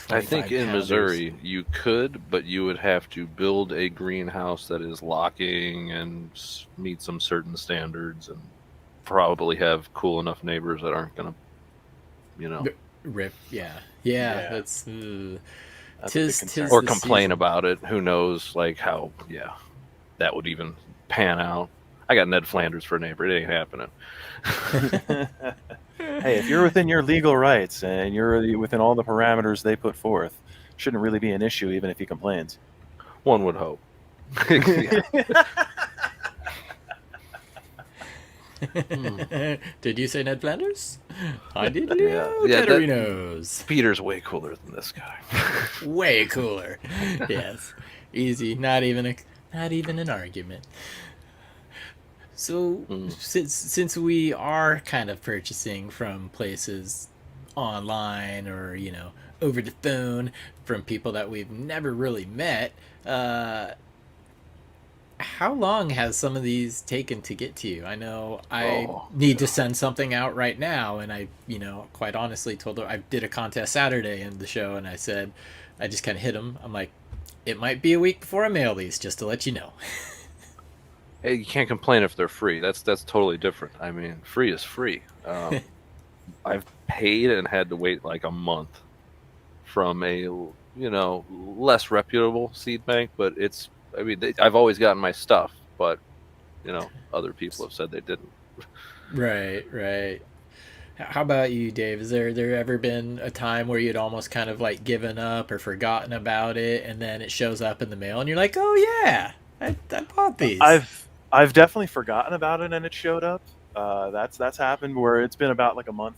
I think 25 in pounders. Missouri you could, but you would have to build a greenhouse that is locking and meet some certain standards, and probably have cool enough neighbors that aren't gonna, you know, Rip, yeah, yeah. Yeah, That's that's a big tis concern. or the complain season. about it. Who knows, like how, yeah, that would even pan out. I got Ned Flanders for a neighbor. It ain't happening. Hey, if you're within your legal rights and you're within all the parameters they put forth, shouldn't really be an issue, even if he complains. One would hope. Yeah. Did you say Ned Flanders? I did. Yeah, Leo yeah. Terrinos. Peter's way cooler than this guy. Way cooler. Yes, easy. Not even an argument. So since we are kind of purchasing from places online or over the phone from people that we've never really met, how long has some of these taken to get to you? I know I Oh, need to send something out right now, and I, quite honestly told her I did a contest Saturday in the show, and I said, I just kind of hit them. I'm like, it might be a week before I mail these, just to let you know. hey, you can't complain if they're free. That's totally different. I mean, free is free. I've paid and had to wait like a month from a less reputable seed bank, but it's. I mean, I've always gotten my stuff, but other people have said they didn't. Right, right. How about you, Dave? Is there ever been a time where you'd almost kind of like given up or forgotten about it, and then it shows up in the mail, and you're like, oh yeah, I bought these. I've definitely forgotten about it and it showed up. That's happened where it's been about like a month,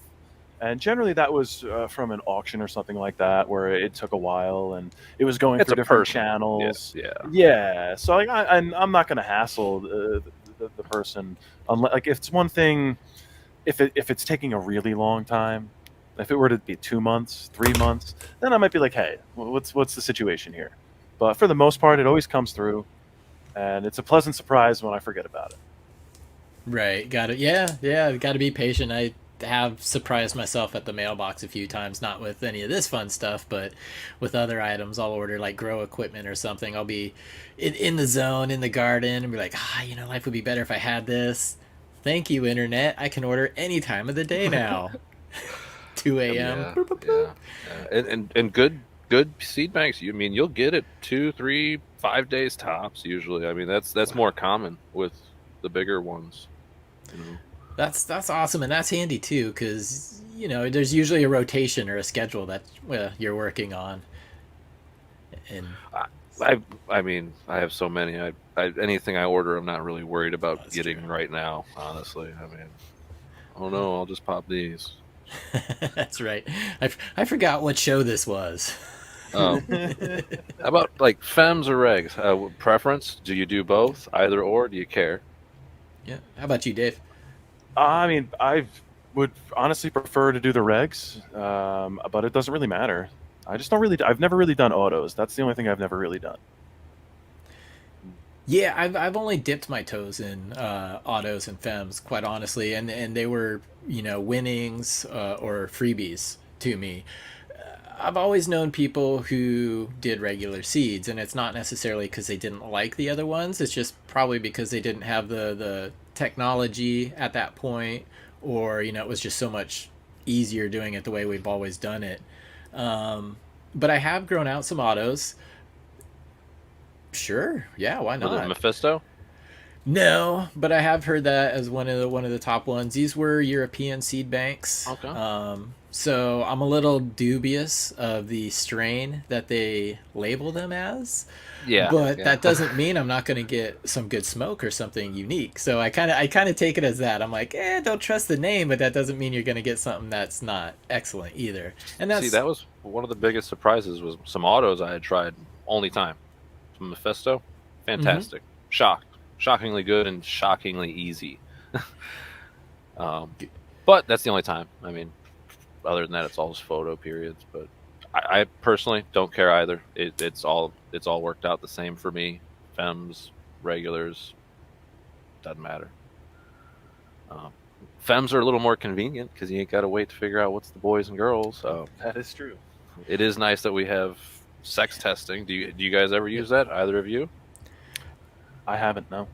and generally that was from an auction or something like that where it took a while and it was going It's through a different person. channels. Yeah. Yeah, so like I'm not going to hassle the person unless like if it's one thing if it's taking a really long time. If it were to be 2 months, 3 months, then I might be like, hey, what's the situation here? But for the most part, it always comes through, and it's a pleasant surprise when I forget about it. Right, got it. Yeah, yeah, got to be patient. I have surprised myself at the mailbox a few times, not with any of this fun stuff, but with other items. I'll order like grow equipment or something. I'll be in the zone in the garden and be like, life would be better if I had this. Thank you, internet. I can order any time of the day now. 2 a.m. Yeah, Boop, boop, boop. yeah, yeah. And good seed banks. You mean you'll get it 2, 3, 5 days tops usually. I mean that's more common with the bigger ones. You know. That's awesome, and that's handy too, because there's usually a rotation or a schedule that you're working on, and I mean I have so many. Anything I order, I'm not really worried about that's getting true. right now. Honestly, I mean, oh no, I'll just pop these. That's right. I forgot what show this was. How about like fems or regs? Preference? Do you do both? Either or? Do you care? Yeah. How about you, Dave? I mean, I would honestly prefer to do the regs, but it doesn't really matter. I just don't really. I've never really done autos. That's the only thing I've never really done. Yeah, I've only dipped my toes in autos and fems, quite honestly, and they were winnings or freebies to me. I've always known people who did regular seeds, and it's not necessarily because they didn't like the other ones. It's just probably because they didn't have the technology at that point, or it was just so much easier doing it the way we've always done it. But I have grown out some autos. Sure, yeah, why Was it not? Mephisto? No, but I have heard that as one of the top ones. These were European seed banks. Okay. So I'm a little dubious of the strain that they label them as, Yeah. but Yeah. that doesn't mean I'm not going to get some good smoke or something unique. So I kind of take it as that. I'm like, don't trust the name, but that doesn't mean you're going to get something that's not excellent either. And See, that's that was one of the biggest surprises. Was some autos I had tried only time. Some Mephisto, fantastic. Shockingly good and shockingly easy. Um, but that's the only time. I mean, other than that, it's all just photo periods. But I personally don't care either. It's all worked out the same for me. Fems, regulars, doesn't matter. Fems are a little more convenient because you ain't got to wait to figure out what's the boys and girls. That is true. It is nice that we have sex testing. Do you guys ever use that? Either of you? I haven't, no.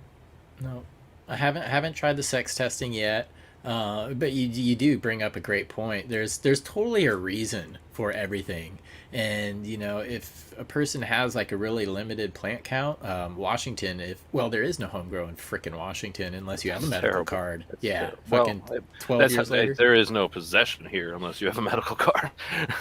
No, I haven't tried the sex testing yet. But you do bring up a great point. There's totally a reason for everything, and if a person has like a really limited plant count, Washington, there is no homegrown in frickin' Washington unless you have a medical Terrible. card. That's Yeah, terrible. fucking Well, 12 years later. there is no possession here unless you have a medical card.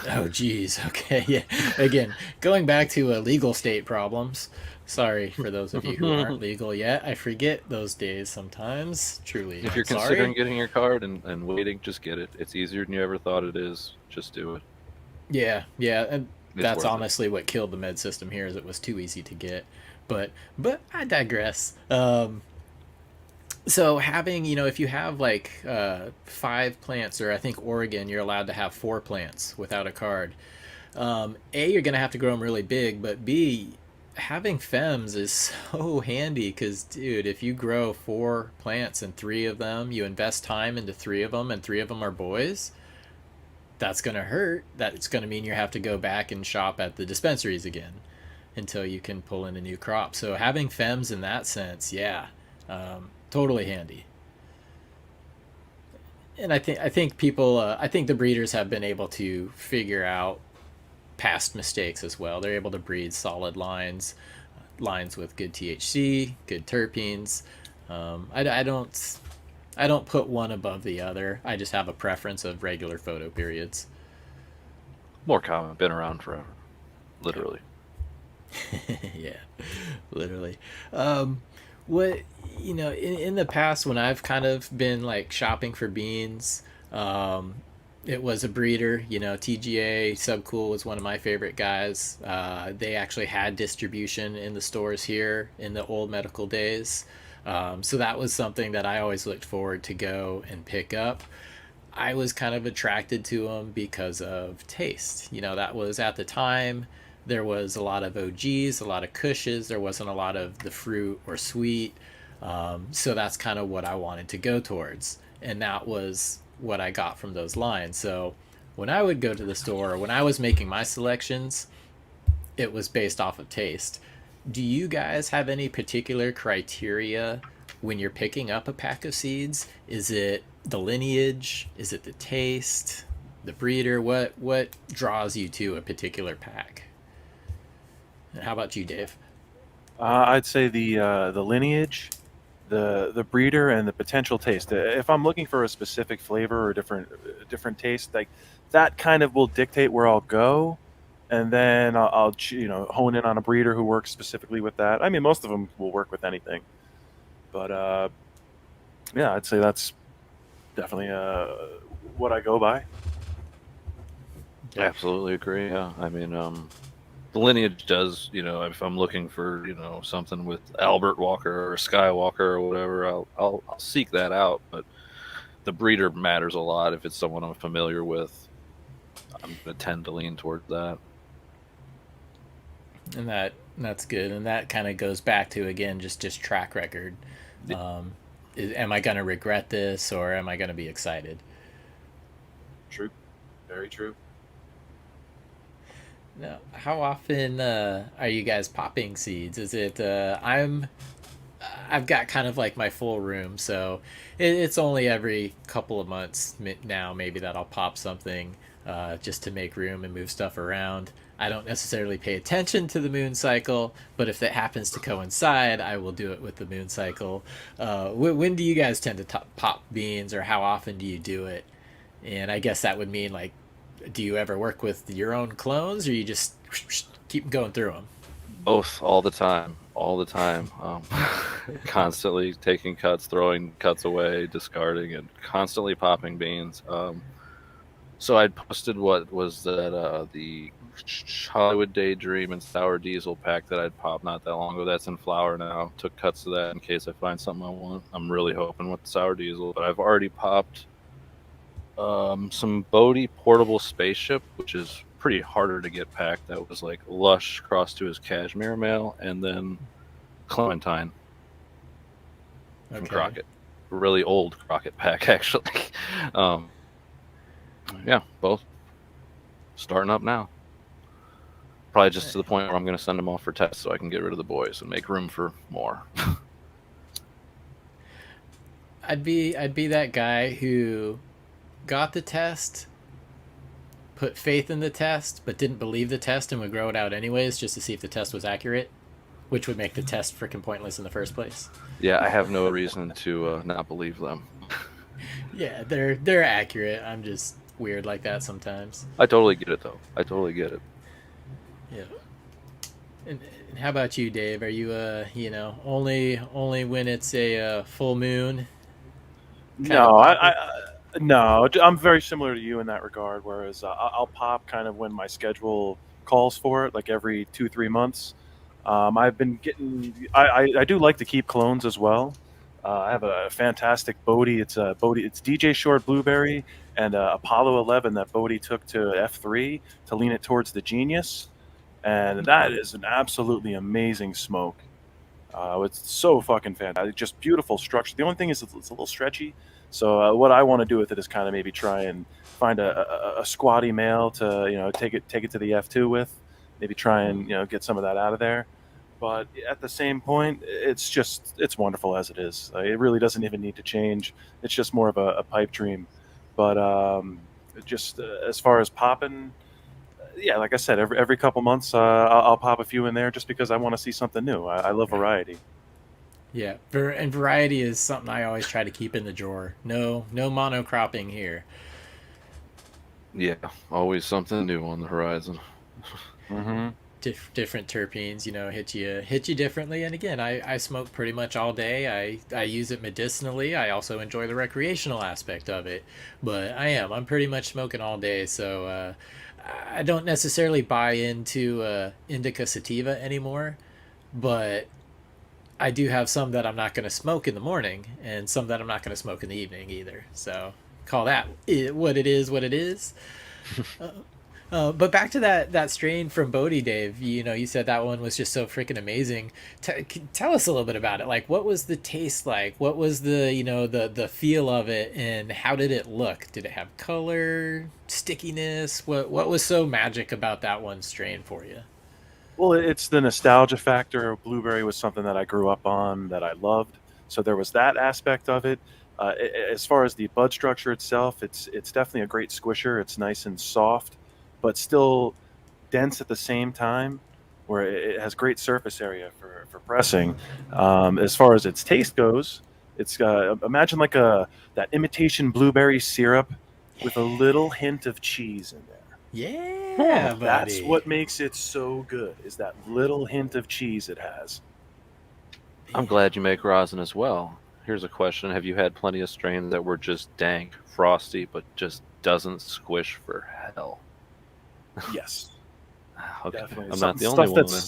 Oh, geez. Okay, yeah. Again, going back to legal state problems. Sorry for those of you who aren't legal yet. I forget those days sometimes. Truly, If you're sorry. considering getting your card and waiting, just get it. It's easier than you ever thought it is. Just do it. Yeah, and It's that's worth it. honestly what killed the med system here, is it was too easy to get. But I digress. So having, if you have like 5 plants, or I think Oregon, you're allowed to have 4 plants without a card. A, you're gonna have to grow them really big, but B, having fems is so handy because, dude, if you grow 4 plants and 3 of them, you invest time into 3 of them, and 3 of them are boys, that's going to hurt. That's going to mean you have to go back and shop at the dispensaries again until you can pull in a new crop. So having fems in that sense, yeah, totally handy. And I think people, I think the breeders have been able to figure out past mistakes as well. They're able to breed solid lines with good THC, good terpenes. I don't put one above the other. I just have a preference of regular photo periods. More common, been around forever, literally. Yeah, literally. What in the past when I've kind of been like shopping for beans, it was a breeder. TGA Subcool was one of my favorite guys. They actually had distribution in the stores here in the old medical days. So that was something that I always looked forward to go and pick up. I was kind of attracted to them because of taste. That was at the time. There was a lot of OGs, a lot of Kushes. There wasn't a lot of the fruit or sweet. So that's kind of what I wanted to go towards. And that was what I got from those lines. So when I would go to the store, when I was making my selections, it was based off of taste. Do you guys have any particular criteria when you're picking up a pack of seeds? Is it the lineage? Is it the taste? The breeder? What draws you to a particular pack? And how about you, Dave? I'd say the lineage, the breeder, and the potential taste. If I'm looking for a specific flavor or different taste, like that kind of will dictate where I'll go, and then I'll hone in on a breeder who works specifically with that. I mean, most of them will work with anything, but yeah, I'd say that's definitely what I go by. Absolutely agree. Yeah, I mean, the lineage does. If I'm looking for something with Albert Walker or Skywalker or whatever, I'll seek that out. But the breeder matters a lot. If it's someone I'm familiar with, I'm gonna tend to lean towards that. And that's good. And that kind of goes back to, again, just track record. Am I going to regret this, or am I going to be excited? True, very true. Now, how often are you guys popping seeds? Is it I've got kind of like my full room, so it's only every couple of months now maybe that I'll pop something just to make room and move stuff around. I don't necessarily pay attention to the moon cycle, but if that happens to coincide, I will do it with the moon cycle. When do you guys tend to pop beans, or how often do you do it? And I guess that would mean, like, do you ever work with your own clones, or you just keep going through them? Both, all the time, constantly taking cuts, throwing cuts away, discarding, and constantly popping beans. So I'd posted what was that the Hollywood Daydream and Sour Diesel pack that I'd popped not that long ago. That's in flower now. Took cuts of that in case I find something I want. I'm really hoping with the Sour Diesel, but I've already popped Some Bodhi portable spaceship, which is pretty harder to get packed. That was like Lush crossed to his cashmere male, and then Clementine from Okay. Crockett. Really old Crockett pack, actually. Yeah, both starting up now. Probably just to the point where I'm going to send them off for tests so I can get rid of the boys and make room for more. I'd be that guy who got the test, put faith in the test, but didn't believe the test and would grow it out anyways just to see if the test was accurate, which would make the test freaking pointless in the first place. Yeah, I have no reason to not believe them. Yeah, they're accurate. I'm just weird like that sometimes. I totally get it, though. I totally get it. Yeah. And how about you, Dave? Are you only when it's a full moon? No, I'm very similar to you in that regard. Whereas I'll pop kind of when my schedule calls for it, like every 2-3 months. I've been getting. I do like to keep clones as well. I have a fantastic Bodhi. It's DJ Short Blueberry and Apollo 11 that Bodhi took to F3 to lean it towards the Genius, and that is an absolutely amazing smoke. It's so fucking fantastic. Just beautiful structure. The only thing is it's a little stretchy. So what I want to do with it is kind of maybe try and find a squatty male to take it to the F2 with. Maybe try and get some of that out of there. But at the same point, it's wonderful as it is. It really doesn't even need to change. It's just more of a pipe dream. But as far as popping, yeah, like I said, every couple months I'll pop a few in there just because I want to see something new. I love variety. Yeah, and variety is something I always try to keep in the drawer. No monocropping here. Yeah, always something new on the horizon. Mm-hmm. Different terpenes, hit you differently. And again, I smoke pretty much all day. I use it medicinally. I also enjoy the recreational aspect of it. But I'm pretty much smoking all day. So I don't necessarily buy into indica sativa anymore. But I do have some that I'm not going to smoke in the morning and some that I'm not going to smoke in the evening either. So call that what it is, what it is. But back to that strain from Bodhi, Dave. You said that one was just so freaking amazing. Tell us a little bit about it. Like, what was the taste like? What was the feel of it, and how did it look? Did it have color, stickiness? What was so magic about that one strain for you? Well, it's the nostalgia factor. Blueberry was something that I grew up on that I loved. So there was that aspect of it. As far as the bud structure itself, it's definitely a great squisher. It's nice and soft, but still dense at the same time, where it has great surface area for pressing. As far as its taste goes, it's imagine like that imitation blueberry syrup with a little hint of cheese in there. Yeah, buddy. That's what makes it so good, is that little hint of cheese it has. I'm glad you make rosin as well. Here's a question. Have you had plenty of strains that were just dank, frosty, but just doesn't squish for hell? Yes. Okay. Definitely. I'm not the only one then.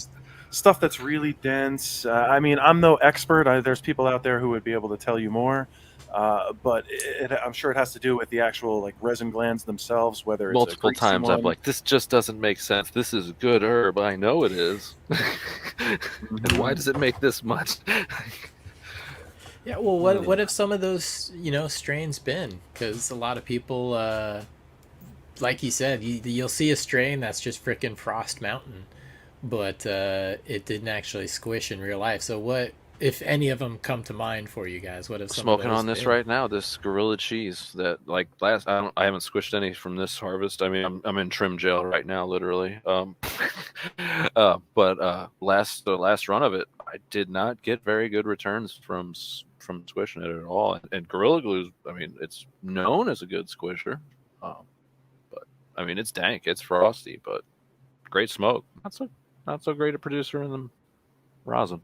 Stuff that's really dense. I mean, I'm no expert. There's people out there who would be able to tell you more. But I'm sure it has to do with the actual resin glands themselves, whether it's multiple times I'm like, this just doesn't make sense. This is good herb. I know it is. And why does it make this much? Yeah, well, what if some of those strains been? Because a lot of people, like you said, you'll see a strain that's just freaking Frost Mountain, but it didn't actually squish in real life. So what, if any of them come to mind for you guys? What if some Smoking of those on this right now? This Gorilla Cheese that I haven't squished any from this harvest. I mean, I'm in trim jail right now, literally. But the last run of it, I did not get very good returns from squishing it at all. And Gorilla Glue, I mean, it's known as a good squisher, but I mean, it's dank, it's frosty, but great smoke. Not so great a producer in the rosin.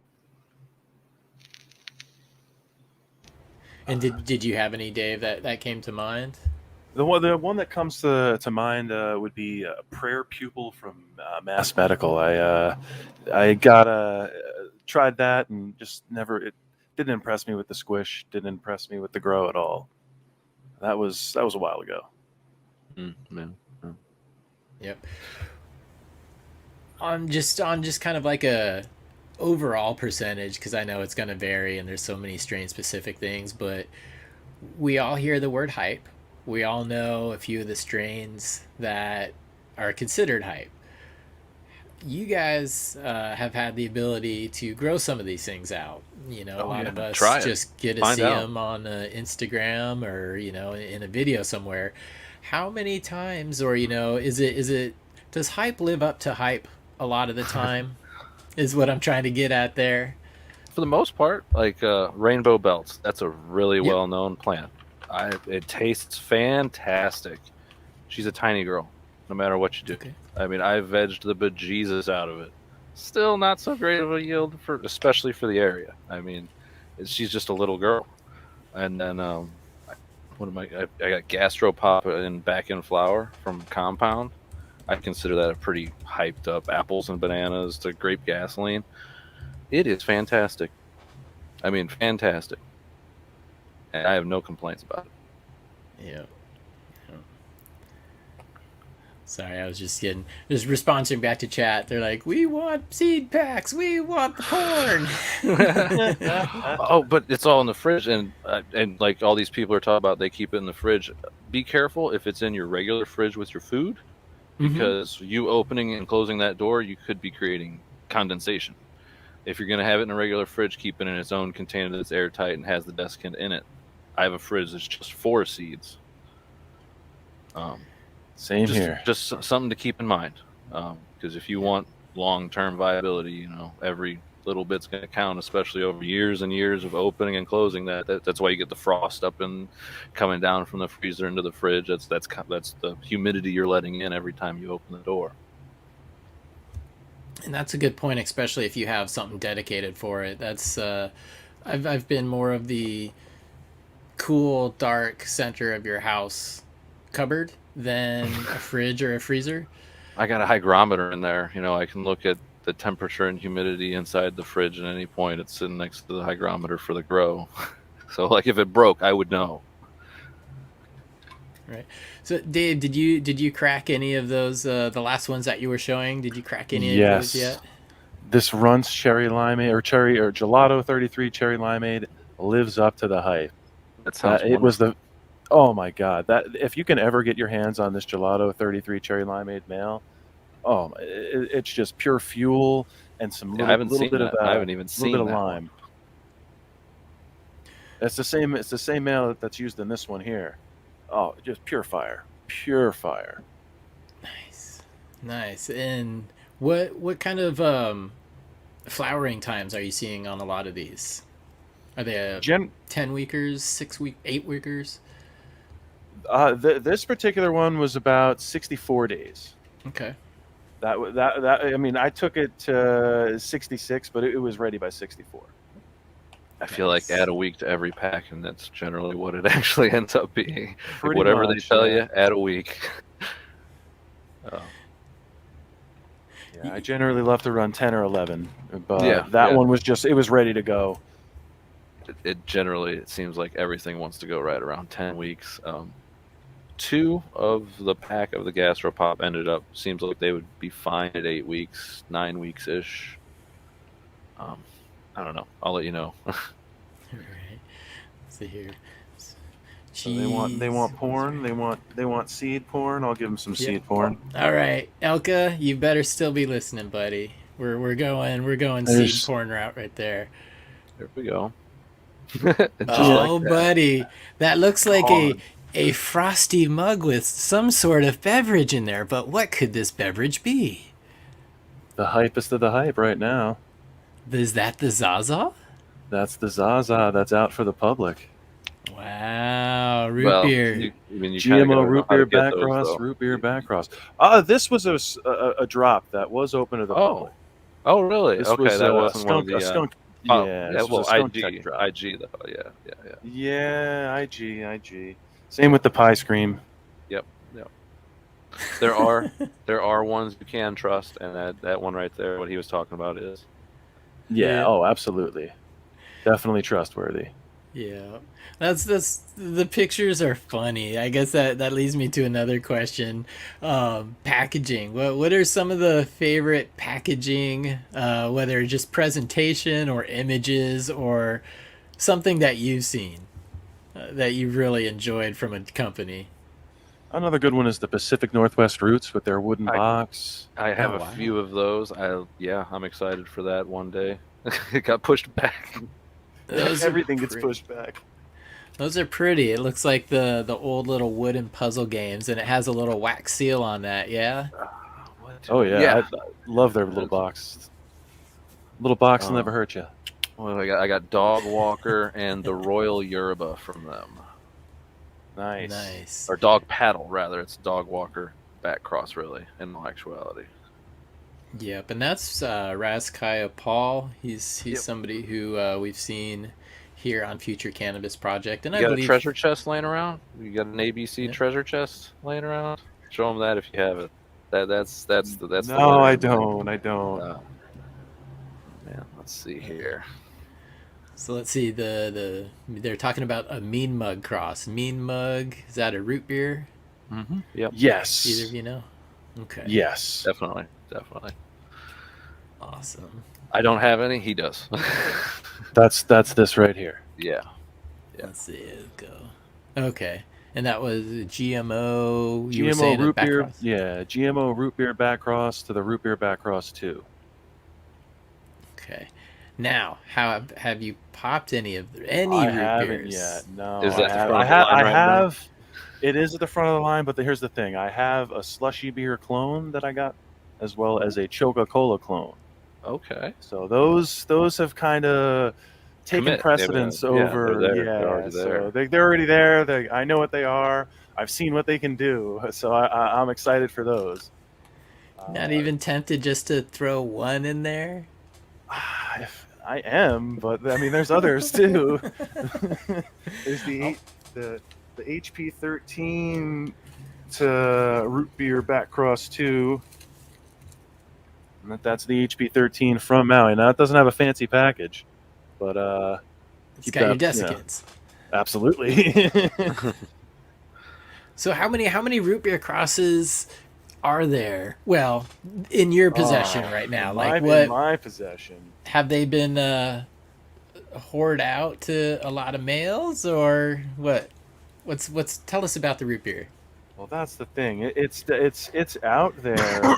And did you have any, Dave, that came to mind? The one that comes to mind would be Prayer Pupil from Mass Medical. I got tried that and just never. It didn't impress me with the squish. Didn't impress me with the grow at all. That was a while ago. Man. Oh. Yep. On just kind of like a overall percentage, because I know it's going to vary and there's so many strain specific things, but we all hear the word hype. We all know a few of the strains that are considered hype. You guys have had the ability to grow some of these things out. You know, a lot of us just get to see them on Instagram or, you know, in a video somewhere. How many times, or, you know, does hype live up to hype a lot of the time? Is what I'm trying to get at there. For the most part, like rainbow belts, that's a really well-known plant. It tastes fantastic. She's a tiny girl, no matter what you do. Okay. I mean, I vegged the bejesus out of it. Still not so great of a yield, especially for the area. I mean, she's just a little girl. And then, I got gastropop and back-end flour from Compound. I consider that a pretty hyped up apples and bananas to grape gasoline. It is fantastic. I mean, fantastic. And I have no complaints about it. Yeah. Sorry, I was just responding back to chat. They're like, we want seed packs. We want the corn. Oh, but it's all in the fridge. And like all these people are talking about, they keep it in the fridge. Be careful if it's in your regular fridge with your food, because you opening and closing that door, you could be creating condensation. If you're going to have it in a regular fridge, keep it in its own container that's airtight and has the desiccant in it. I have a fridge that's just for seeds. Same here. Just something to keep in mind, because if you want long-term viability, you know, every little bit's going to count, especially over years and years of opening and closing that's why you get the frost up and coming down from the freezer into the fridge. That's the humidity you're letting in every time you open the door. And that's a good point, especially if you have something dedicated for it. That's I've been more of the cool, dark center of your house cupboard than a fridge or a freezer. I got a hygrometer in there. You know, I can look at the temperature and humidity inside the fridge at any point. It's sitting next to the hygrometer for the grow. So, like, if it broke, I would know. Right. So, Dave, did you crack any of those? The last ones that you were showing, did you crack any of those yet? This Runts cherry limeade or gelato 33 cherry limeade lives up to the hype. That sounds. It was the. Oh my God! That if you can ever get your hands on this gelato 33 cherry limeade male, it's just pure fuel and some little bit of I haven't even seen a little bit of lime. It's the same. It's the same male that's used in this one here. Oh, just pure fire, pure fire. Nice. And what kind of flowering times are you seeing on a lot of these? Are they 10 weekers, 6 week, 8 weekers? This particular one was about 64 days. Okay. That I mean, I took it to 66, but it was ready by 64. I feel like add a week to every pack, and that's generally what it actually ends up being. Whatever they tell you, add a week. Yeah, I generally love to run 10 or 11, but that one was it was ready to go. It generally seems like everything wants to go right around 10 weeks. 2 of the pack of the gastropop seems like they would be fine at 8 weeks, 9 weeks ish. I don't know. I'll let you know. All right. Let's see here. So they want porn. They want seed porn. I'll give them some seed porn. All right, Elka, you better still be listening, buddy. We're going seed porn route right there. There we go. Buddy, that looks like a frosty mug with some sort of beverage in there. But what could this beverage be? The hypest of the hype right now. Is that the Zaza? That's the Zaza that's out for the public. Wow, root beer. GMO root beer backcross. This was a drop that was open to the public. Oh, really? This okay, was that wasn't one of the skunk. IG though. Yeah. IG. Same with the pie scream. Yep. There are ones you can trust, and that one right there, what he was talking about is. Yeah. Oh, absolutely. Definitely trustworthy. Yeah, that's the pictures are funny. I guess that leads me to another question. Packaging. What are some of the favorite packaging, whether just presentation or images or something that you've seen that you really enjoyed from a company? Another good one is the Pacific Northwest Roots with their wooden I box. I have Oh a wow. few of those. I'm excited for that one day. It got pushed back. Those are Everything gets pretty. pushed back. Those are pretty. It looks like the old little wooden puzzle games, and it has a little wax seal on that. Yeah. What? Oh yeah, Yeah. I love their little box. Little box will Uh, never hurt you. well, I got Dog Walker and the Royal Yoruba from them, Nice. Nice. or Dog Paddle rather. It's Dog Walker back cross really in all actuality. Yep, and that's Razkaya Paul. He's Yep. somebody who we've seen here on Future Cannabis Project, and You I got a believe. treasure chest laying around? You got an ABC Yeah. treasure chest laying around? Show them that if you have it. That's the No, winner. I don't. I don't. Man, let's see here. So let's see. They're talking about a Mean Mug cross. Mean Mug, is that a root beer? Mm-hmm. Yep. Yes. Either of you know? Okay. Yes. Definitely. Awesome. I don't have any. He does. That's this right here. Yeah. Let's see. Let's go. Okay. And that was GMO. You were GMO saying root back beer. cross? Yeah, GMO root beer back cross to the root beer back cross 2. Okay. Now, how have you popped any I root haven't beers yet. No, Is that I the have. front I of the have. line I right now? have. It is at the front of the line, but here's the thing: I have a slushy beer clone that I got, as well as a Coca-Cola clone. Okay. So those have kind of taken Commit. precedence Yeah, over. they're there. They're already so there. they're already there. I know what they are. I've seen what they can do. So I'm excited for those. Not even tempted just to throw one in there? I am, but I mean, there's others too. There's the HP 13 to root beer back cross 2. And that's the HP 13 from Maui. Now it doesn't have a fancy package, but It's keep got your that, desiccants. absolutely. So how many root beer crosses are there? Well, in your possession right now. In my possession. Have they been hoard out to a lot of males or what? What's tell us about the root beer? Well, that's the thing. It's out there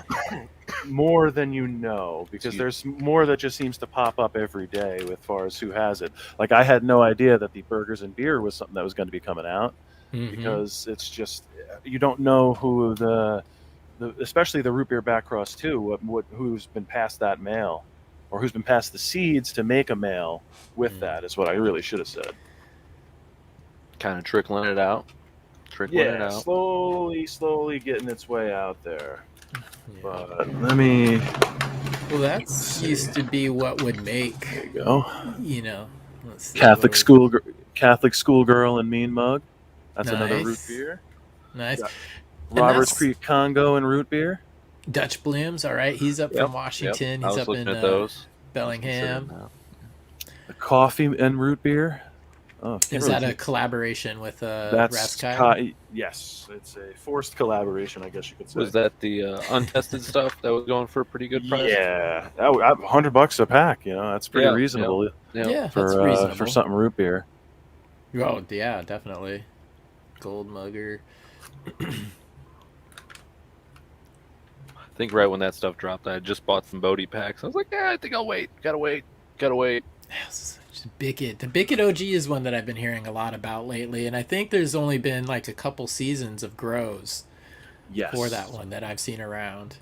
more than you know, because there's more that just seems to pop up every day with far as who has it. Like, I had no idea that the burgers and beer was something that was going to be coming out, because it's just, you don't know who the especially the root beer back cross too, who's been past that male, or who's been past the seeds to make a male with that, is what I really should have said. Kind of trickling it out. Slowly getting its way out there. Yeah. But let me. Well, that's used to be what would make. There you go. Let's see, Catholic schoolgirl and Mean Mug. That's another root beer. Nice. Roberts Creek Congo and root beer. Dutch Blooms, all right. He's up from Washington. He's up in Bellingham. The coffee and root beer. Oh, is that a collaboration with Razkaya? Yes, it's a forced collaboration, I guess you could say. Was that the untested stuff that was going for a pretty good price? Yeah, $100 a pack. That's pretty reasonable. Yeah, for that's reasonable for something root beer. Oh yeah, definitely. Gold mugger. I think right when that stuff dropped, I had just bought some Bodhi packs. I was like, I think I'll wait. Gotta wait. Yes, Bickett. The Bickett OG is one that I've been hearing a lot about lately, and I think there's only been like a couple seasons of grows for that one that I've seen around.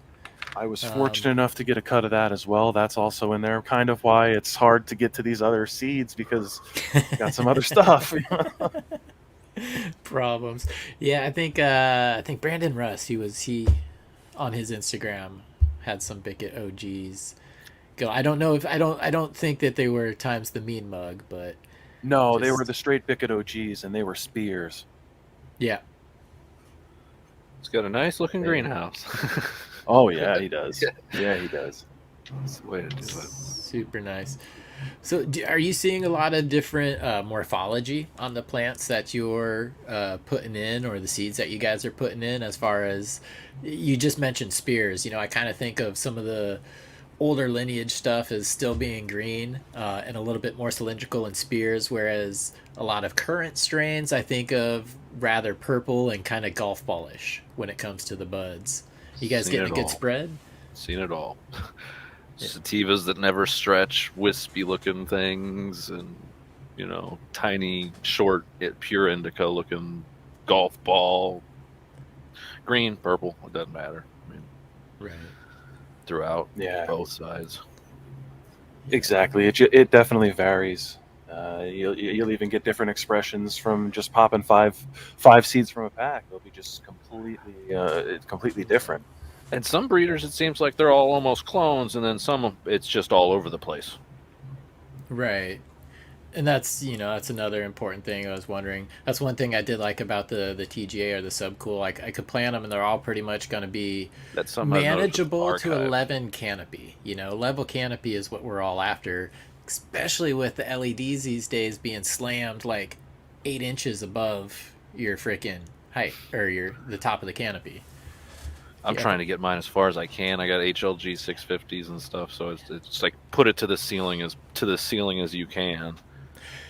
I was fortunate enough to get a cut of that as well. That's also in there. Kind of why it's hard to get to these other seeds, because got some other stuff. Problems. Yeah, I think Brandon Russ, he on his Instagram had some Bickett OGs. I don't know if I don't think that they were times the Mean Mug, but no, they were the straight Bickett OGs, and they were spears. Yeah, it's got a nice looking greenhouse. Oh yeah, he does. Yeah, he does. That's the way to do it. Super nice. So, are you seeing a lot of different morphology on the plants that you're putting in, or the seeds that you guys are putting in? As far as you just mentioned spears, I kind of think of some of the older lineage stuff as still being green and a little bit more cylindrical in spears, whereas a lot of current strains I think of rather purple and kind of golf ballish when it comes to the buds. You guys Seen getting it a good all. spread? Seen it all. Yeah. Sativas that never stretch, wispy looking things, and tiny, short, pure indica looking golf ball, green, purple. It doesn't matter. I mean, Right. throughout Yeah, both sides. exactly. It definitely varies. You'll even get different expressions from just popping five seeds from a pack. They'll be just completely different. And some breeders, it seems like they're all almost clones, and then some, it's just all over the place. Right. And that's another important thing. I was wondering. That's one thing I did like about the TGA or the subcool. Like I could plant them, and they're all pretty much going to be That's something I've noticed with manageable to archive. 11 canopy. Level canopy is what we're all after, especially with the LEDs these days being slammed like 8 inches above your freaking height or the top of the canopy. I'm Yeah. trying to get mine as far as I can. I got HLG 650s and stuff, so it's like put it to the ceiling as you can,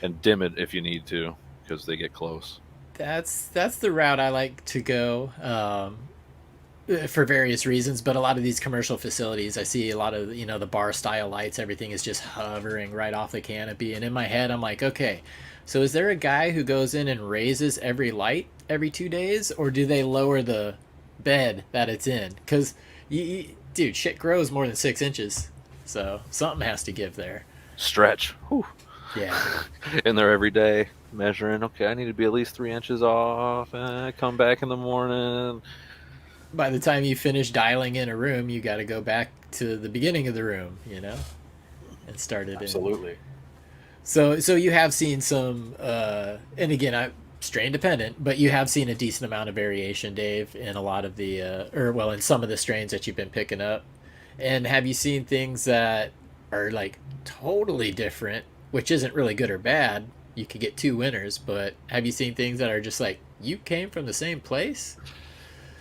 and dim it if you need to, because they get close. That's the route I like to go. For various reasons, but a lot of these commercial facilities, I see a lot of the bar style lights. Everything is just hovering right off the canopy, and in my head, I'm like, okay, so is there a guy who goes in and raises every light every 2 days, or do they lower the bed that it's in? Because dude, shit grows more than 6 inches, so something has to give there. Stretch. Whew. Yeah. In there every day, measuring. Okay, I need to be at least 3 inches off. Come back in the morning. By the time you finish dialing in a room, you got to go back to the beginning of the room, and start it in. Absolutely. So you have seen some, and again, I'm strain dependent, but you have seen a decent amount of variation, Dave, in a lot of the, in some of the strains that you've been picking up. And have you seen things that are like totally different, which isn't really good or bad? You could get two winners, but have you seen things that are just like you came from the same place?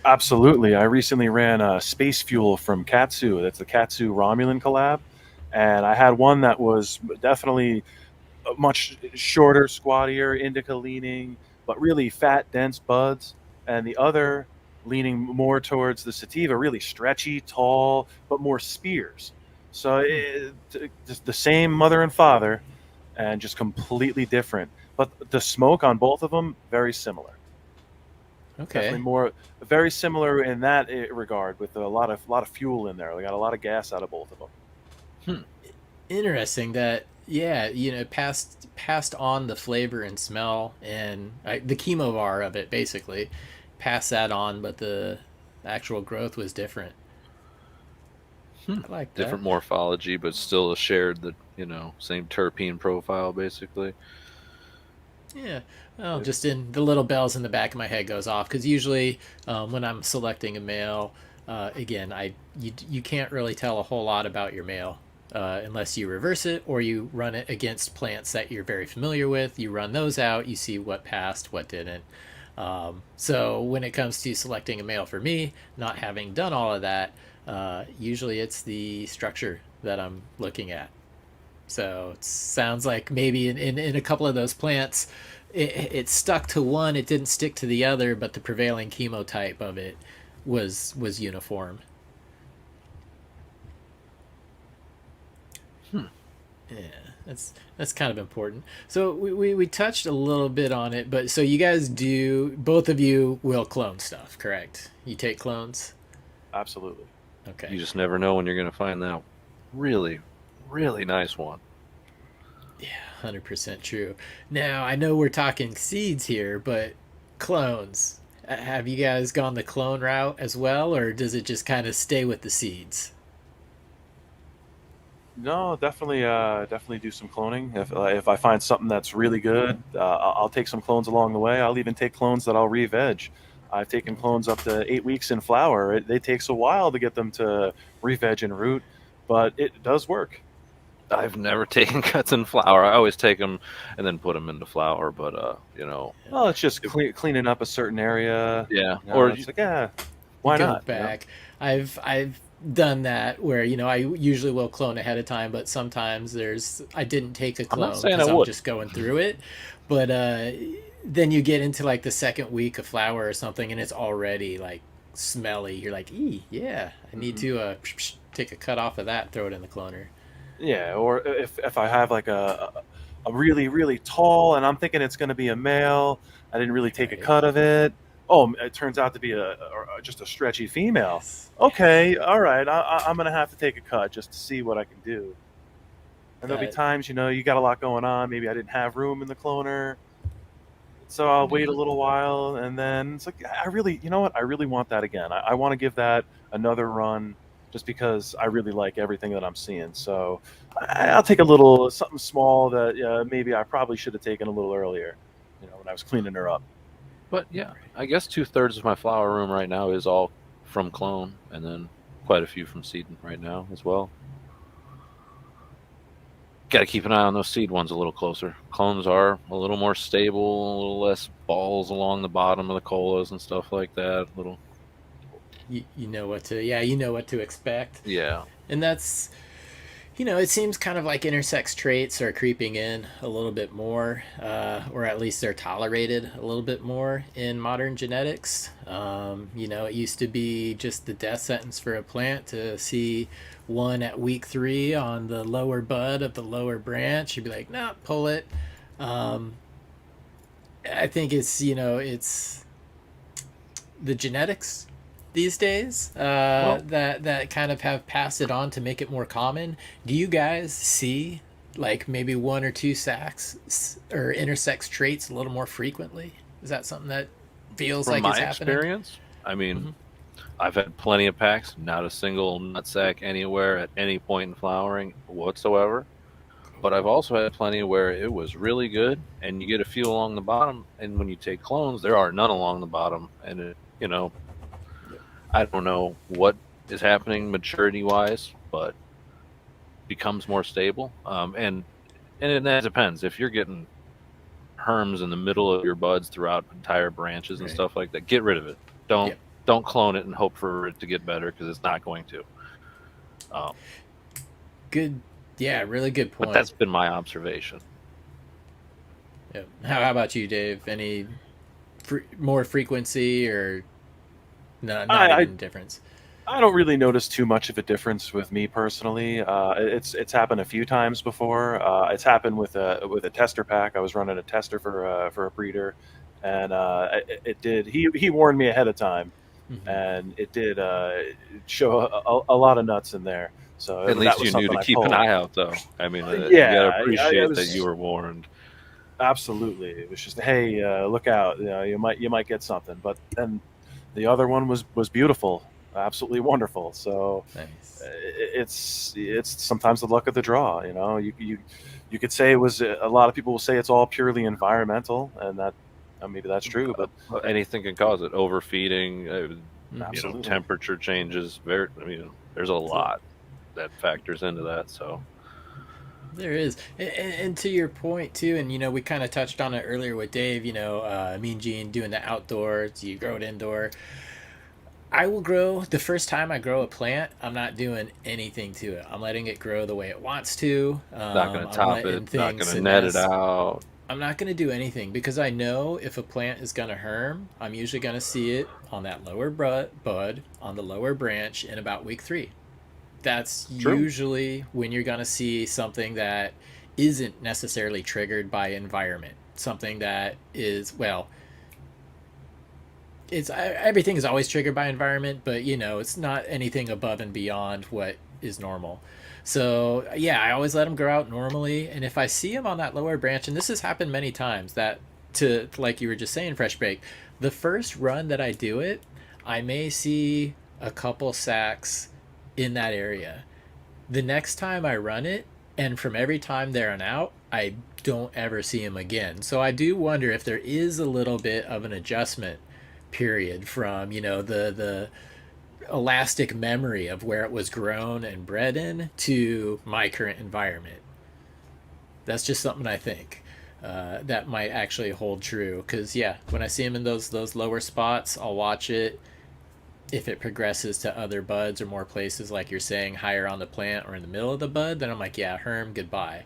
Absolutely. I recently ran a Space Fuel from Katsu. That's the Katsu Romulan collab. And I had one that was definitely much shorter, squattier, indica leaning, but really fat, dense buds. And the other leaning more towards the sativa, really stretchy, tall, but more spears. So just the same mother and father, and just completely different. But the smoke on both of them, very similar. Definitely Okay. more very similar in that regard, with a lot of fuel in there. We got a lot of gas out of both of them. Interesting that, yeah, passed on the flavor and smell and the chemovar of it, basically passed that on, but the actual growth was different. I like that. Different morphology, but still shared the same terpene profile, basically. Yeah. Well, just in the little bells in the back of my head goes off because usually when I'm selecting a male, again, you can't really tell a whole lot about your male unless you reverse it or you run it against plants that you're very familiar with. You run those out, you see what passed, what didn't. So when it comes to selecting a male for me, not having done all of that, usually it's the structure that I'm looking at. So it sounds like maybe in a couple of those plants, it stuck to one, it didn't stick to the other, but the prevailing chemotype of it was uniform. Yeah, that's kind of important. So we touched a little bit on it, but so you guys both of you will clone stuff, correct? You take clones? Absolutely. Okay. You just never know when you're going to find that really, really nice one. Yeah, 100% true. Now, I know we're talking seeds here, but clones. Have you guys gone the clone route as well, or does it just kind of stay with the seeds? No, definitely do some cloning. If I find something that's really good, I'll take some clones along the way. I'll even take clones that I'll re-veg. I've taken clones up to 8 weeks in flower. It takes a while to get them to re-veg and root. but it does work. I've never taken cuts in flour. I always take them and then put them into flour, but Well, it's just cleaning up a certain area. yeah. Or it's like, yeah, why go not? back. I've done that where I usually will clone ahead of time, but sometimes I didn't take a I'm not clone saying I because I'm would. just going through it. But then you get into like the second week of flour or something, and it's already like smelly. You're like, yeah, I need to take a cut off of that, and throw it in the cloner. Yeah, or if I have like a really really tall and I'm thinking it's going to be a male, I didn't really take a Right. cut of it. Oh, it turns out to be just a stretchy female. Yes. Okay, all right, I'm going to have to take a cut just to see what I can do. And there'll be times, you got a lot going on. Maybe I didn't have room in the cloner, so I'll wait a little while, and then it's like, I really, you know what? I really want that again. I want to give that another run, just because I really like everything that I'm seeing. So I'll take something small that maybe I probably should have taken a little earlier, when I was cleaning her up. But yeah, I guess 2/3 of my flower room right now is all from clone, and then quite a few from seed right now as well. Got to keep an eye on those seed ones a little closer. Clones are a little more stable, a little less balls along the bottom of the colas and stuff like that. You know what to expect. Yeah. And that's, it seems kind of like intersex traits are creeping in a little bit more, or at least they're tolerated a little bit more in modern genetics. It used to be just the death sentence for a plant to see one at week 3 on the lower bud of the lower branch. You'd be like, nah, pull it. I think it's the genetics these days that kind of have passed it on to make it more common. Do you guys see like maybe 1 or 2 sacks or intersex traits a little more frequently? Is that something that feels From like my it's happening? experience, I mean, I've had plenty of packs, not a single nutsack anywhere at any point in flowering whatsoever. But I've also had plenty where it was really good, and you get a few along the bottom, and when you take clones, there are none along the bottom, and I don't know what is happening maturity-wise, but becomes more stable. And that depends. If you're getting herms in the middle of your buds throughout entire branches and stuff like that, get rid of it. Don't clone it and hope for it to get better, because it's not going to. Good. Yeah, really good point. But that's been my observation. Yeah. How about you, Dave? Any more frequency or not even difference? I don't really notice too much of a difference with me personally. It's happened a few times before. It's happened with a tester pack. I was running a tester for a breeder, and it did. He warned me ahead of time, and it did show a lot of nuts in there. So at least you knew to keep an eye out, though. I mean, you gotta appreciate that you were warned. Absolutely, it was just, hey, look out! You might get something. But then the other one was beautiful, absolutely wonderful. So nice. It's sometimes the luck of the draw. You could say it was. A lot of people will say it's all purely environmental, and that maybe that's true. But anything can cause it. Overfeeding, absolutely. Temperature changes. There's a lot that factors into that. So there is, and to your point too, and we kind of touched on it earlier with Dave. Mean Gene doing the outdoors, you grow it indoor. I will grow the first time I grow a plant. I'm not doing anything to it. I'm letting it grow the way it wants to. Not going to top it. Not going to net it out. I'm not going to do anything, because I know if a plant is going to herm, I'm usually going to see it on that lower bud on the lower branch in about week 3. That's usually when you're going to see something that isn't necessarily triggered by environment. Something that is, everything is always triggered by environment, but it's not anything above and beyond what is normal. So yeah, I always let them grow out normally, and if I see them on that lower branch, and this has happened many times, that to like you were just saying, FreshBakd, the first run that I do it, I may see a couple sacks in that area. The next time I run it, and from every time there on out, I don't ever see them again. So I do wonder if there is a little bit of an adjustment period from the elastic memory of where it was grown and bred in to my current environment. That's just something I think that might actually hold true. Because yeah, when I see them in those lower spots, I'll watch it. If it progresses to other buds or more places, like you're saying, higher on the plant or in the middle of the bud, then I'm like, yeah, herm, goodbye.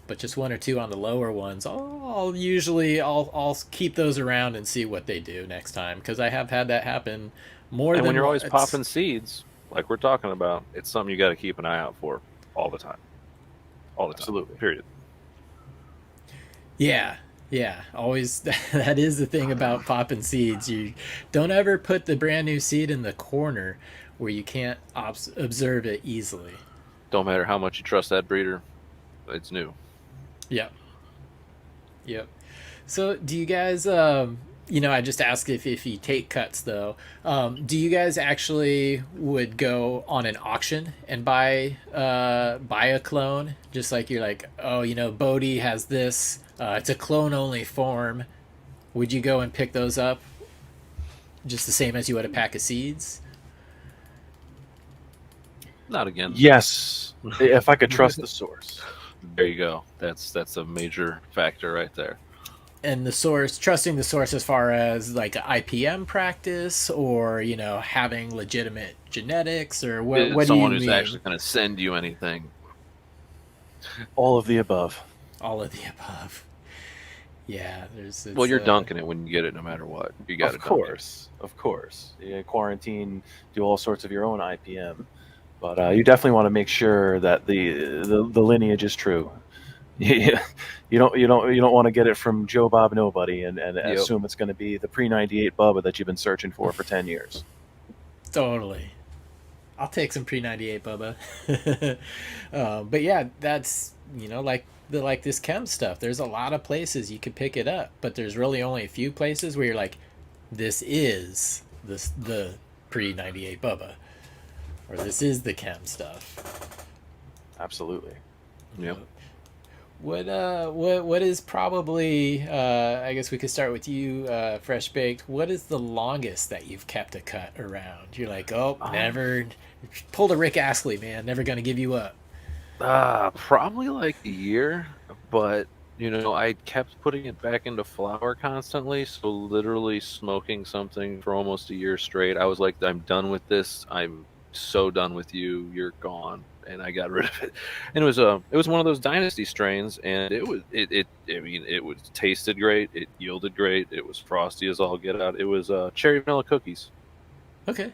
But just one or two on the lower ones, I'll keep those around and see what they do next time, because I have had that happen more And than when you're always once. popping seeds, like we're talking about, it's something you got to keep an eye out for all the time. All the time. Absolutely. Period. Yeah, yeah, always. That is the thing about popping seeds. You don't ever put the brand new seed in the corner where you can't observe it easily. Don't matter how much you trust that breeder, it's new. Yep. Yep. So, do you guys, I just asked if you take cuts though. Do you guys actually would go on an auction and buy a clone? Just like you're like, oh, Bodhi has this. It's a clone only form. Would you go and pick those up, just the same as you would a pack of seeds? Not again. Yes, if I could trust the source. There you go. That's a major factor right there. And the source, trusting the source as far as like IPM practice, or having legitimate genetics, or what do you mean? Someone who's actually going to send you anything. All of the above. All of the above. Yeah, well, you're dunking it when you get it, no matter what. You got of course. You quarantine, do all sorts of your own IPM, but you definitely want to make sure that the lineage is true. You don't want to get it from Joe Bob Nobody and assume it's going to be the pre-98 Bubba that you've been searching for 10 years. Totally. I'll take some pre-98 Bubba. But yeah, that's like this chem stuff. There's a lot of places you could pick it up, but there's really only a few places where you're like, this is the pre-98 Bubba, or this is the chem stuff. Absolutely. Yep. What is probably I guess we could start with you, FreshBakd. What is the longest that you've kept a cut around? You're like, never pulled a Rick Astley, man, never gonna give you up. Probably like a year, but I kept putting it back into flower constantly, so literally smoking something for almost a year straight. I was like, I'm done with this. I'm so done with you. You're gone. And I got rid of it. And it was one of those dynasty strains, and it tasted great, it yielded great, it was frosty as all get out. It was cherry vanilla cookies. Okay.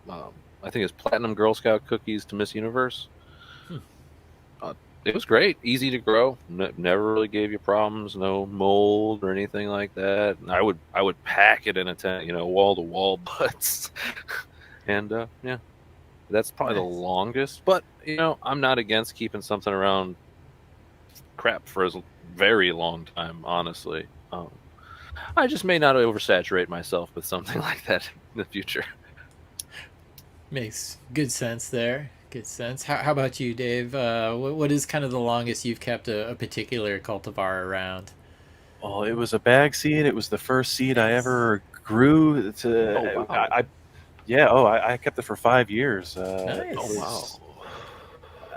I think it's platinum Girl Scout cookies to Miss Universe. It was great, easy to grow, never really gave you problems, no mold or anything like that. And I would pack it in a tent, wall to wall buds. And yeah. That's probably the longest, but I'm not against keeping something around crap for a very long time, honestly. I just may not oversaturate myself with something like that in the future. Makes good sense there. Good sense. How about you, Dave? What is kind of the longest you've kept a particular cultivar around? Well, it was a bag seed. It was the first seed I ever grew. I kept it for 5 years. Nice. Oh wow!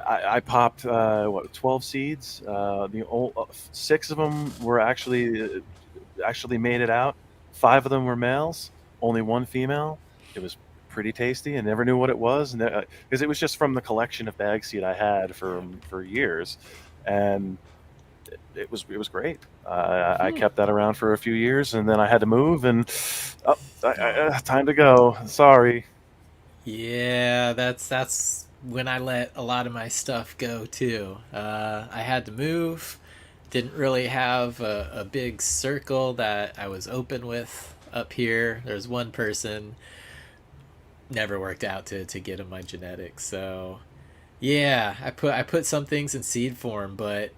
I popped 12 seeds. The 6 of them were actually made it out. 5 of them were males. Only 1 female. It was pretty tasty. I never knew what it was, because it was just from the collection of bag seed I had for years, and it was great. I kept that around for a few years, and then I had to move, and time to go. Sorry. Yeah, that's when I let a lot of my stuff go too. I had to move. Didn't really have a big circle that I was open with up here. There's one person. Never worked out to get him my genetics. So yeah, I put some things in seed form, but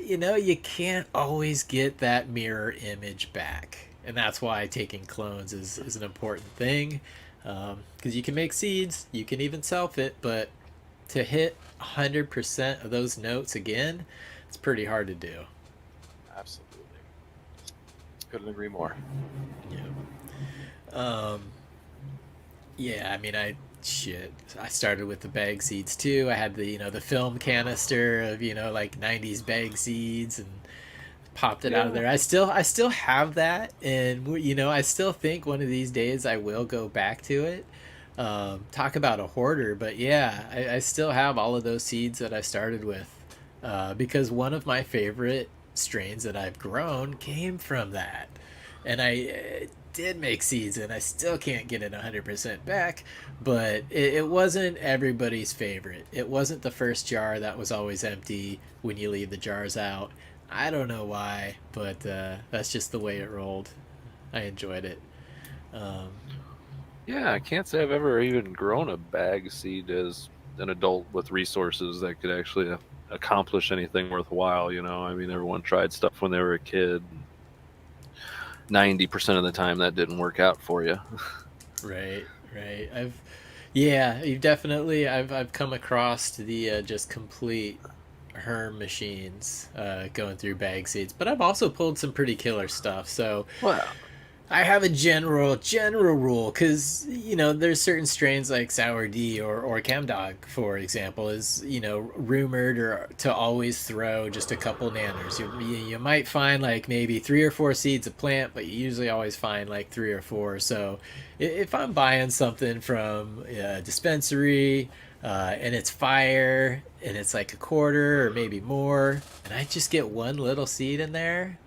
you can't always get that mirror image back, and that's why taking clones is an important thing, because you can make seeds, you can even self-it, but to hit 100% of those notes again, it's pretty hard to do. Absolutely. Couldn't agree more. Yeah. Yeah, I mean, I started with the bag seeds too. I had the the film canister of like '90s bag seeds and popped it out of Yeah. there. I still have that, and I still think one of these days I will go back to it. Talk about a hoarder, but yeah, I still have all of those seeds that I started with, because one of my favorite strains that I've grown came from that, and I did make seeds, and I still can't get it 100% back, but it wasn't everybody's favorite. It wasn't the first jar that was always empty when you leave the jars out. I don't know why, but that's just the way it rolled. I enjoyed it. Um, Yeah, I can't say I've ever even grown a bag seed as an adult with resources that could actually accomplish anything worthwhile. I mean, everyone tried stuff when they were a kid. 90% of the time, that didn't work out for you. right, right. Yeah, you've definitely. I've come across the just complete herm machines going through bag seeds, but I've also pulled some pretty killer stuff. So Well, I have a general rule, because there's certain strains like Sour D or Chemdog, for example, is rumored or to always throw just a couple nanners. You might find like maybe 3 or 4 seeds a plant, but you usually always find like 3 or 4. So if I'm buying something from a dispensary, and it's fire and it's like a quarter or maybe more, and I just get one little seed in there,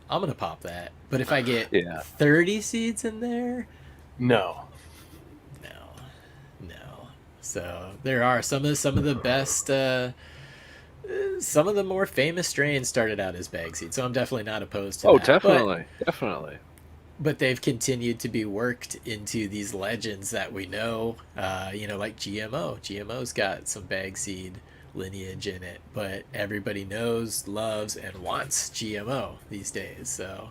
I'm gonna pop that. But if I get yeah. 30 seeds in there, No. no. So there are some of the best, some of the more famous strains started out as bag seeds. So I'm definitely not opposed to Oh, that. definitely, definitely. But they've continued to be worked into these legends that we know. Like GMO. GMO's got some bag seed lineage in it, but everybody knows, loves, and wants GMO these days. So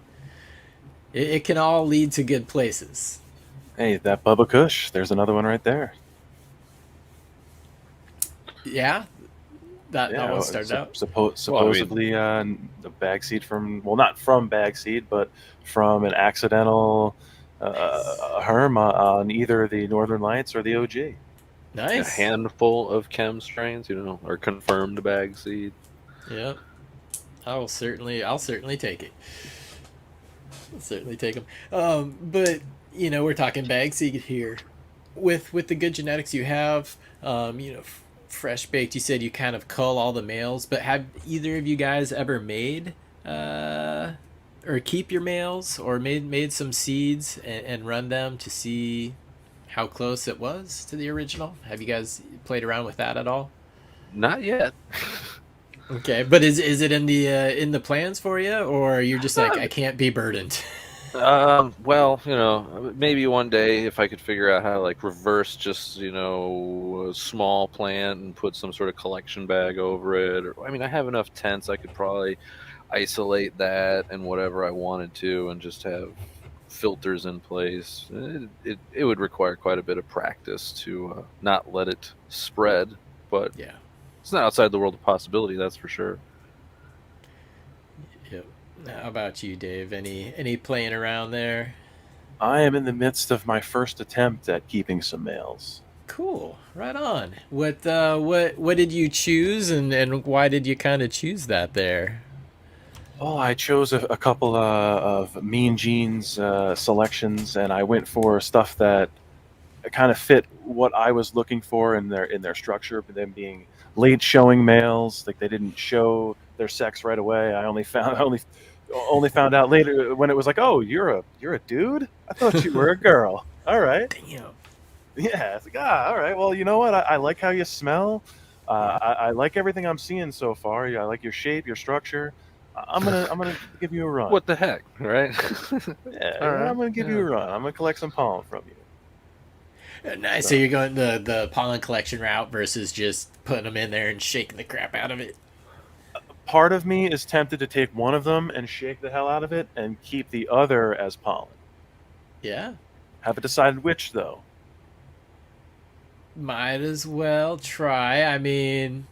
it can all lead to good places. Hey, that Bubba Kush. There's another one right there. Yeah, that Yeah, one started out. supposedly the bag seed from, well, not from bag seed, but from an accidental Nice. herm on either the Northern Lights or the OG. A Nice. handful of chem strains, are confirmed bag seed. Yep. I'll certainly take it. I'll certainly take them. But we're talking bag seed here. With the good genetics you have, FreshBakd. You said you kind of cull all the males, but have either of you guys ever made, or keep your males, or made some seeds and run them to see how close it was to the original? Have you guys played around with that at all? Not yet. Okay, but is it in the plans for you, or you're just like, I can't be burdened? Well, maybe one day if I could figure out how to like reverse just, a small plant and put some sort of collection bag over it. Or, I mean, I have enough tents. I could probably isolate that and whatever I wanted to, and just have filters in place. It would require quite a bit of practice to not let it spread, but Yeah. it's not outside the world of possibility. That's for sure. Yep. How about you, Dave? Any playing around there? I am in the midst of my first attempt at keeping some males. Cool. Right on. What did you choose, and why did you kind of choose that there? Oh, I chose a couple of Mean Genes selections, and I went for stuff that kind of fit what I was looking for in their structure. But them being late showing males, like they didn't show their sex right away. I only found out later when it was like, oh, you're a dude. I thought you were a girl. All right, Damn. yeah. It's like, all right. Well, you know what? I like how you smell. Yeah. I like everything I'm seeing so far. Yeah, I like your shape, your structure. I'm gonna give you a run. What the heck, right? Yeah, All right. I'm gonna give you a run. I'm gonna collect some pollen from you. Nice. So you're going the pollen collection route versus just putting them in there and shaking the crap out of it. Part of me is tempted to take one of them and shake the hell out of it and keep the other as pollen. Yeah. Haven't decided which though. Might as well try. I mean,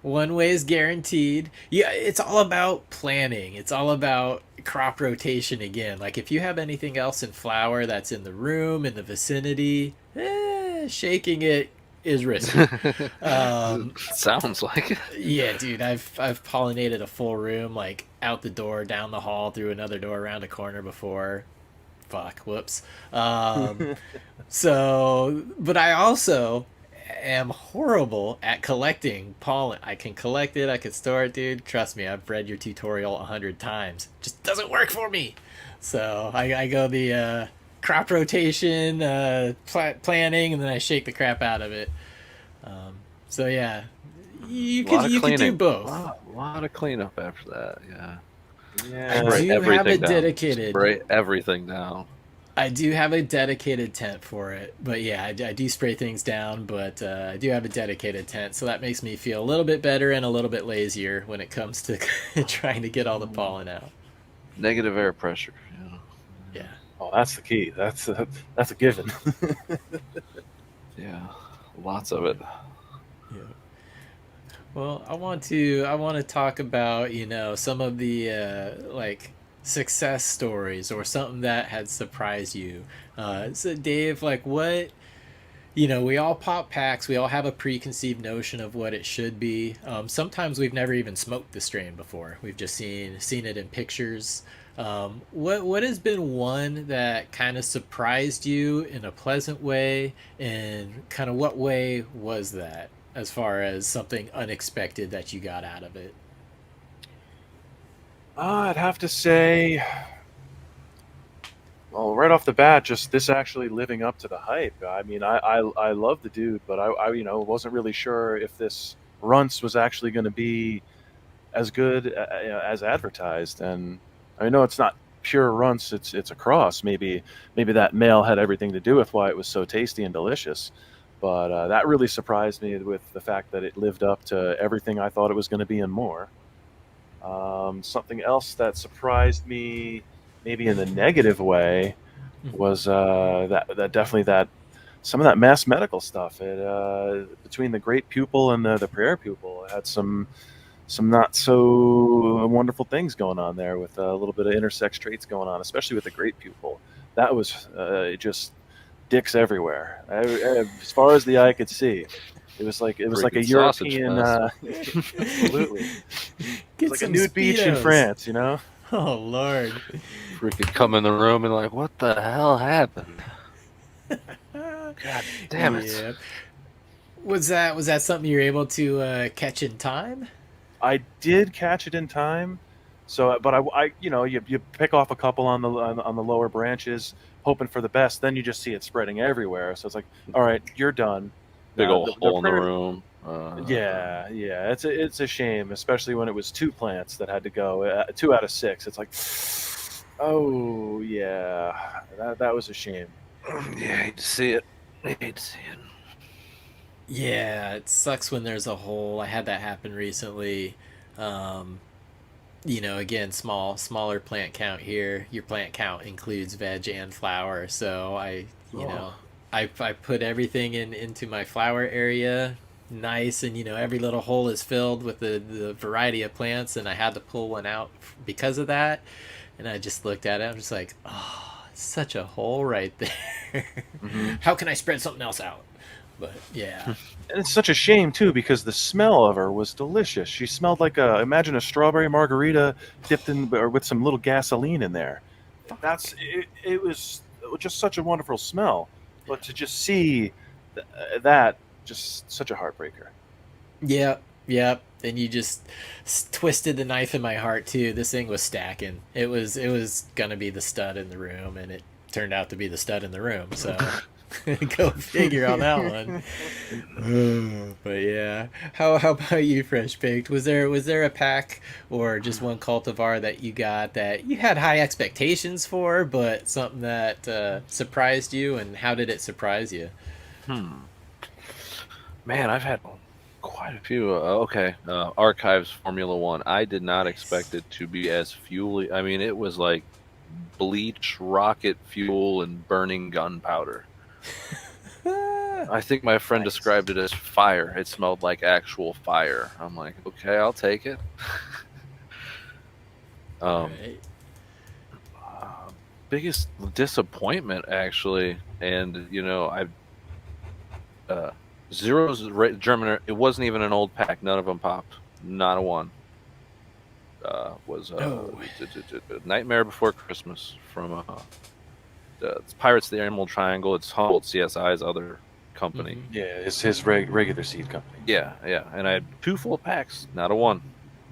one way is guaranteed. Yeah, it's all about planning. It's all about crop rotation again. Like if you have anything else in flower that's in the room, in the vicinity, Shaking it is risky. Sounds like it. Yeah, dude, I've pollinated a full room, like out the door, down the hall, through another door, around a corner before. Fuck, whoops. Um, so, but I also am horrible at collecting pollen. I can collect it, I can store it, dude. Trust me, I've read your tutorial 100 times. Just doesn't work for me. So I go the crop rotation, planning, and then I shake the crap out of it. So yeah, you could do both. Lot of cleanup after that. Yeah. I Yeah. do have a dedicated. Spray everything down. I do have a dedicated tent for it, but yeah, I do spray things down. But I do have a dedicated tent, so that makes me feel a little bit better and a little bit lazier when it comes to trying to get all the pollen out. Negative air pressure. Yeah. Yeah. Oh, that's the key. That's a given. Yeah. Lots of it. Yeah. Well, I want to talk about, some of the like success stories or something that had surprised you. So Dave, like what, we all pop packs, we all have a preconceived notion of what it should be. Sometimes we've never even smoked the strain before. We've just seen it in pictures. What has been one that kind of surprised you in a pleasant way, and kind of what way was that, as far as something unexpected that you got out of it? I'd have to say, well, right off the bat, just this actually living up to the hype. I mean, I love the dude, but I wasn't really sure if this runts was actually going to be as good as advertised. And I know it's not pure runts; it's a cross. Maybe that male had everything to do with why it was so tasty and delicious. But that really surprised me with the fact that it lived up to everything I thought it was going to be and more. Something else that surprised me, maybe in the negative way, was that definitely that some of that mass medical stuff. It between the great pupil and the prayer pupil, it had some not so wonderful things going on there with a little bit of intersex traits going on, especially with the great pupil. That was just dicks everywhere, as far as the eye could see. It was like a European, absolutely. It's like a nude beach in France, Oh Lord. Freaking come in the room and like, what the hell happened? God damn it. Yeah. Was that something you were able to catch in time? I did catch it in time. So, but I you pick off a couple on the lower branches, hoping for the best. Then you just see it spreading everywhere. So it's like, all right, you're done. Big old hole in the room. Yeah, it's a shame, especially when it was 2 plants that had to go, 2 out of 6. It's like, oh yeah, that was a shame. Yeah, I hate to see it. Yeah, it sucks when there's a hole. I had that happen recently. Again, smaller plant count here. Your plant count includes veg and flower, so I put everything into my flower area, nice, and every little hole is filled with the variety of plants, and I had to pull one out because of that. And I just looked at it. I'm just like, oh, such a hole right there. Mm-hmm. How can I spread something else out? But yeah. And it's such a shame too, because the smell of her was delicious. She smelled like imagine a strawberry margarita dipped in or with some little gasoline in there. It was just such a wonderful smell. But to just see that, just such a heartbreaker. Yep. And you just twisted the knife in my heart too. This thing was stacking. It was gonna be the stud in the room, and it turned out to be the stud in the room. So go figure on that one. But yeah, how about you, FreshBakd? Was there a pack or just one cultivar that you got that you had high expectations for, but something that surprised you, and how did it surprise you? Man, I've had quite a few. Archives Formula One. I did not expect it to be as fuely. I mean, it was like bleach, rocket fuel, and burning gunpowder. I think my friend described it as fire. It smelled like actual fire. I'm like, okay, I'll take it. Right. Biggest disappointment, actually, and Zero's germinator. It wasn't even an old pack. None of them popped. Not a one. Was Oh. Nightmare Before Christmas from it's Pirates of the Emerald Triangle. It's Humboldt CSI's other company. Mhm. Yeah, it's his regular seed company. Yeah, and I had 2 full packs. Not a one.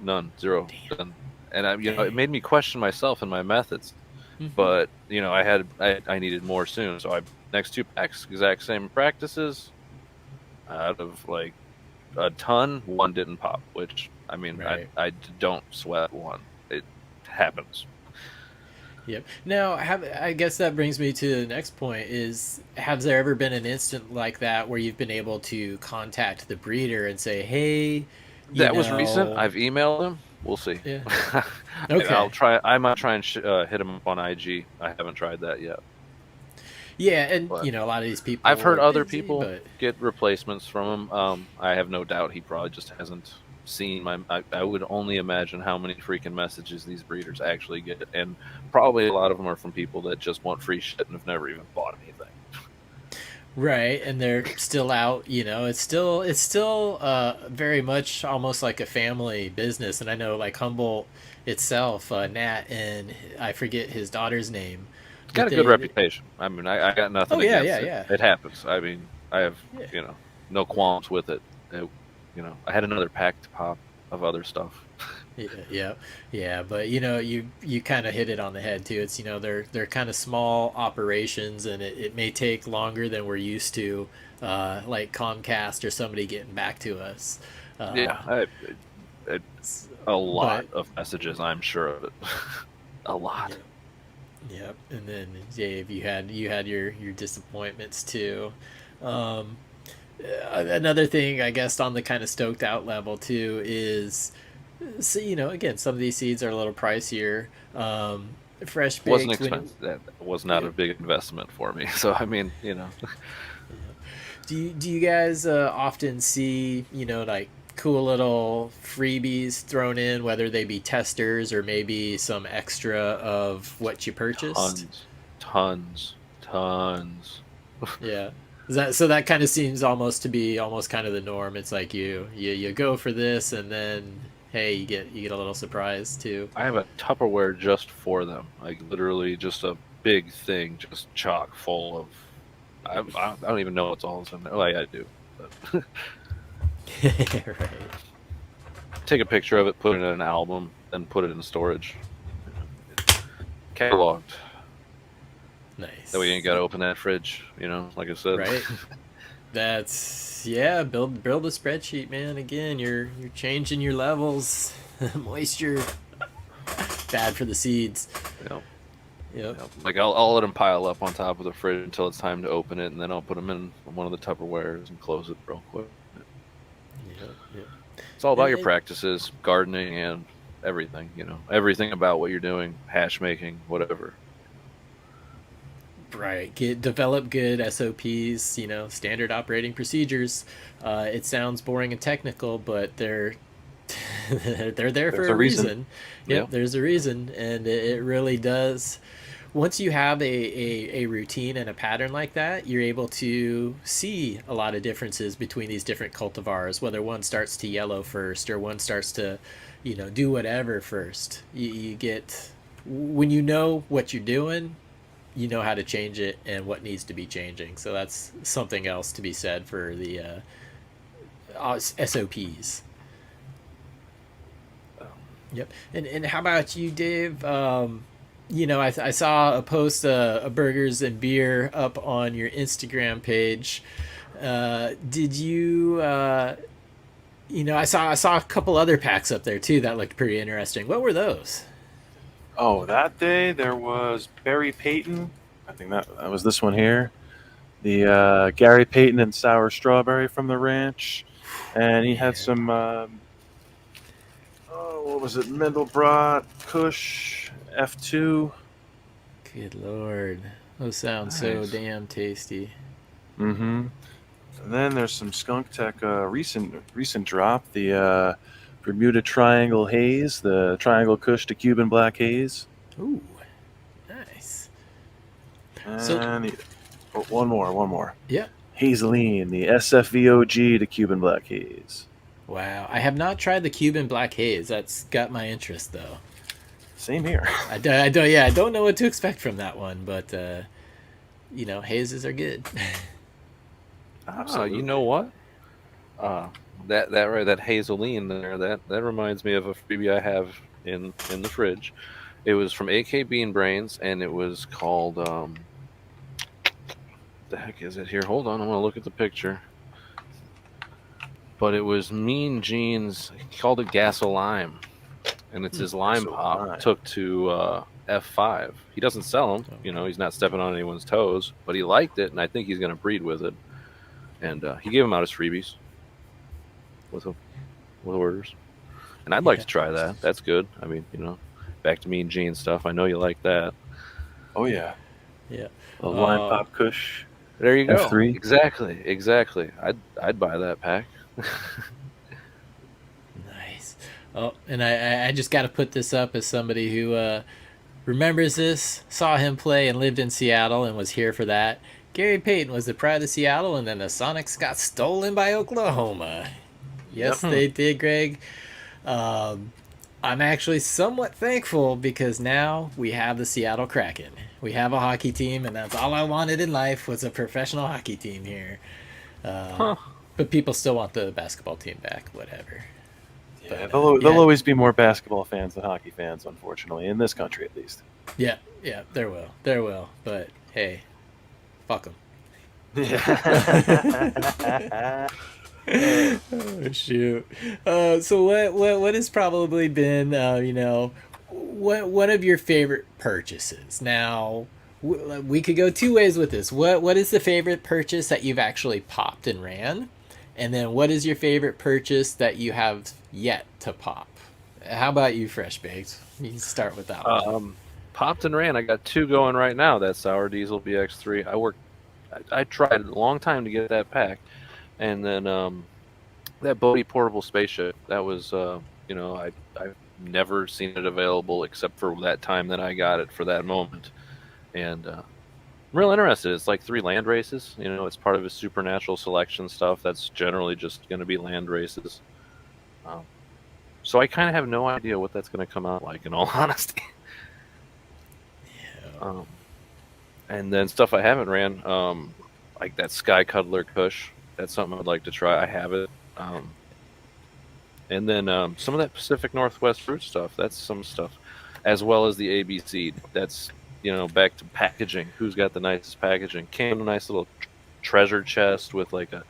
None. Zero. Done. And it made me question myself and my methods. Mhm. But I needed more soon, so next 2 packs, exact same practices. Out of like a ton, 1 didn't pop. Which Right. I don't sweat 1. It happens. Yep. Now, I guess that brings me to the next point: is has there ever been an instant like that where you've been able to contact the breeder and say, "Hey, That was recent. I've emailed him. We'll see. Yeah. Okay. I'll try. I might try and hit him up on IG. I haven't tried that yet. Yeah, and But a lot of these people. I've heard are other busy, people but get replacements from him. I have no doubt he probably just hasn't seen my. I would only imagine how many freaking messages these breeders actually get, and probably a lot of them are from people that just want free shit and have never even bought anything. right, and they're still out. It's still very much almost like a family business. And I know, like Humboldt itself, Nat, and I forget his daughter's name. Got a good reputation. I mean, I got nothing against it. Yeah. It happens. I mean, I have Yeah. no qualms with it. I had another pack to pop of other stuff. Yeah, but you kind of hit it on the head too. It's they're kind of small operations, and it may take longer than we're used to, like Comcast or somebody getting back to us. A lot of messages. I'm sure of it. A lot. Yep. And then Dave, you had your disappointments too. Another thing, I guess, on the kind of stoked out level too is, so again, some of these seeds are a little pricier. FreshBakd wasn't expensive. That was not a big investment for me. So I mean, Do you guys often see like cool little freebies thrown in, whether they be testers or maybe some extra of what you purchased? Tons. Yeah. That kind of seems almost to be almost kind of the norm. It's like you go for this, and then hey, you get a little surprise too. I have a Tupperware just for them. Like literally just a big thing, just chock full of. I don't even know what's all in there. Like I do. But Right. take a picture of it, put it in an album, then put it in storage. Cataloged. Nice. That way you ain't got to open that fridge, like I said. Right. That's build a spreadsheet, man. Again, you're changing your levels. Moisture bad for the seeds. Yep. Like I'll let them pile up on top of the fridge until it's time to open it, and then I'll put them in one of the Tupperwares and close it real quick. Yep. It's all about your practices, gardening, and everything. Everything about what you're doing, hash making, whatever. Right. Develop good SOPs, standard operating procedures. It sounds boring and technical, but they're they're there for a reason. Yep, there's a reason, and it really does. Once you have a routine and a pattern like that, you're able to see a lot of differences between these different cultivars, whether one starts to yellow first or one starts to, do whatever first. You get, when you know what you're doing, you know how to change it and what needs to be changing. So that's something else to be said for the SOPs. Yep. And how about you, Dave? I saw a post of burgers and beer up on your Instagram page. Did you? I saw a couple other packs up there too that looked pretty interesting. What were those? Oh, that day there was Barry Payton. I think that was this one here. The Gary Payton and sour strawberry from the ranch, and he had some. What was it? Mendelbrot Kush F2. Good Lord, those sound so damn tasty. Mm-hmm. And then there's some Skunk Tech recent drop. The Bermuda Triangle Haze, the Triangle Kush to Cuban Black Haze. Ooh, nice. And one more. Yeah. Hazeline, the SFVOG to Cuban Black Haze. Wow, I have not tried the Cuban Black Haze. That's got my interest though. Same here. I don't know what to expect from that one, but you know, hazes are good. You know what? That Hazeline there, that reminds me of a freebie I have in the fridge. It was from AK Bean Brains, and it was called the heck is it here? Hold on, I want to look at the picture. But it was Mean Gene's. He called it Gasolime, and it's his lime pop took to F5. He doesn't sell them, you know. He's not stepping on anyone's toes, but he liked it, and I think he's going to breed with it. And he gave them out as freebies with orders. And I'd like to try that. That's good. I mean, you know, back to Mean Gene stuff. I know you like that. Oh yeah, Yeah. a lime pop Kush. There you go. F3. Exactly. I'd buy that pack. Nice. Oh, and I just got to put this up as somebody who remembers this, saw him play, and lived in Seattle and was here for that. Gary Payton was the pride of Seattle, and then the Sonics got stolen by Oklahoma. Yes, they did, Greg. I'm actually somewhat thankful because now we have the Seattle Kraken. We have a hockey team, and that's all I wanted in life was a professional hockey team here. But people still want the basketball team back, whatever. Yeah, But, there'll always be more basketball fans than hockey fans, unfortunately, in this country at least. Yeah, there will. But hey, fuck them. Oh shoot! So what has probably been you know, what one of your favorite purchases? Now we could go two ways with this. What is the favorite purchase that you've actually popped and ran, and then what is your favorite purchase that you have yet to pop? How about you, FreshBakd? You can start with that one. Popped and ran. I got two going right now. That Sour Diesel BX3. I tried a long time to get that pack, and then that Bodhi portable spaceship. That was you know, I've never seen it available except for that time that I got it for that moment, and I'm real interested. It's like 3 land races. You know, it's part of his supernatural selection stuff. That's generally just going to be land races. So I kind of have no idea what that's going to come out like, in all honesty. Yeah. And then stuff I haven't ran, like that Sky Cuddler Kush. That's something I'd like to try. I have it. And then some of that Pacific Northwest fruit stuff. That's some stuff. As well as the ABC. That's, you know, back to packaging. Who's got the nicest packaging? Came in a nice little treasure chest with like a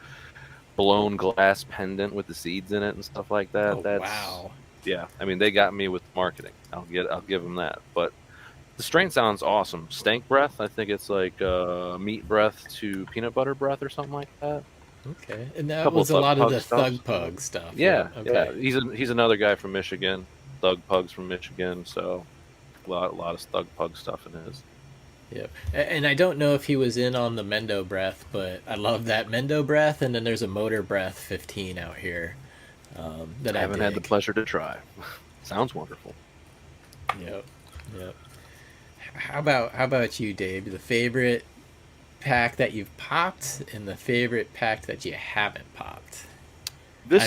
blown glass pendant with the seeds in it and stuff like that. Oh, wow. Yeah, I mean, they got me with marketing. I'll give them that. But the strain sounds awesome. Stank breath. I think it's like meat breath to peanut butter breath or something like that. Okay, and that was a lot of the Thug Pug stuff. Yeah, okay. Yeah. He's another guy from Michigan. Thug Pugs from Michigan. So a lot of Thug Pug stuff in his. Yep. And I don't know if he was in on the Mendo Breath, but I love that Mendo Breath, and then there's a Motor Breath 15 out here that I haven't had the pleasure to try. Sounds wonderful. Yep. How about you, Dave? The favorite pack that you've popped and the favorite pack that you haven't popped? I'll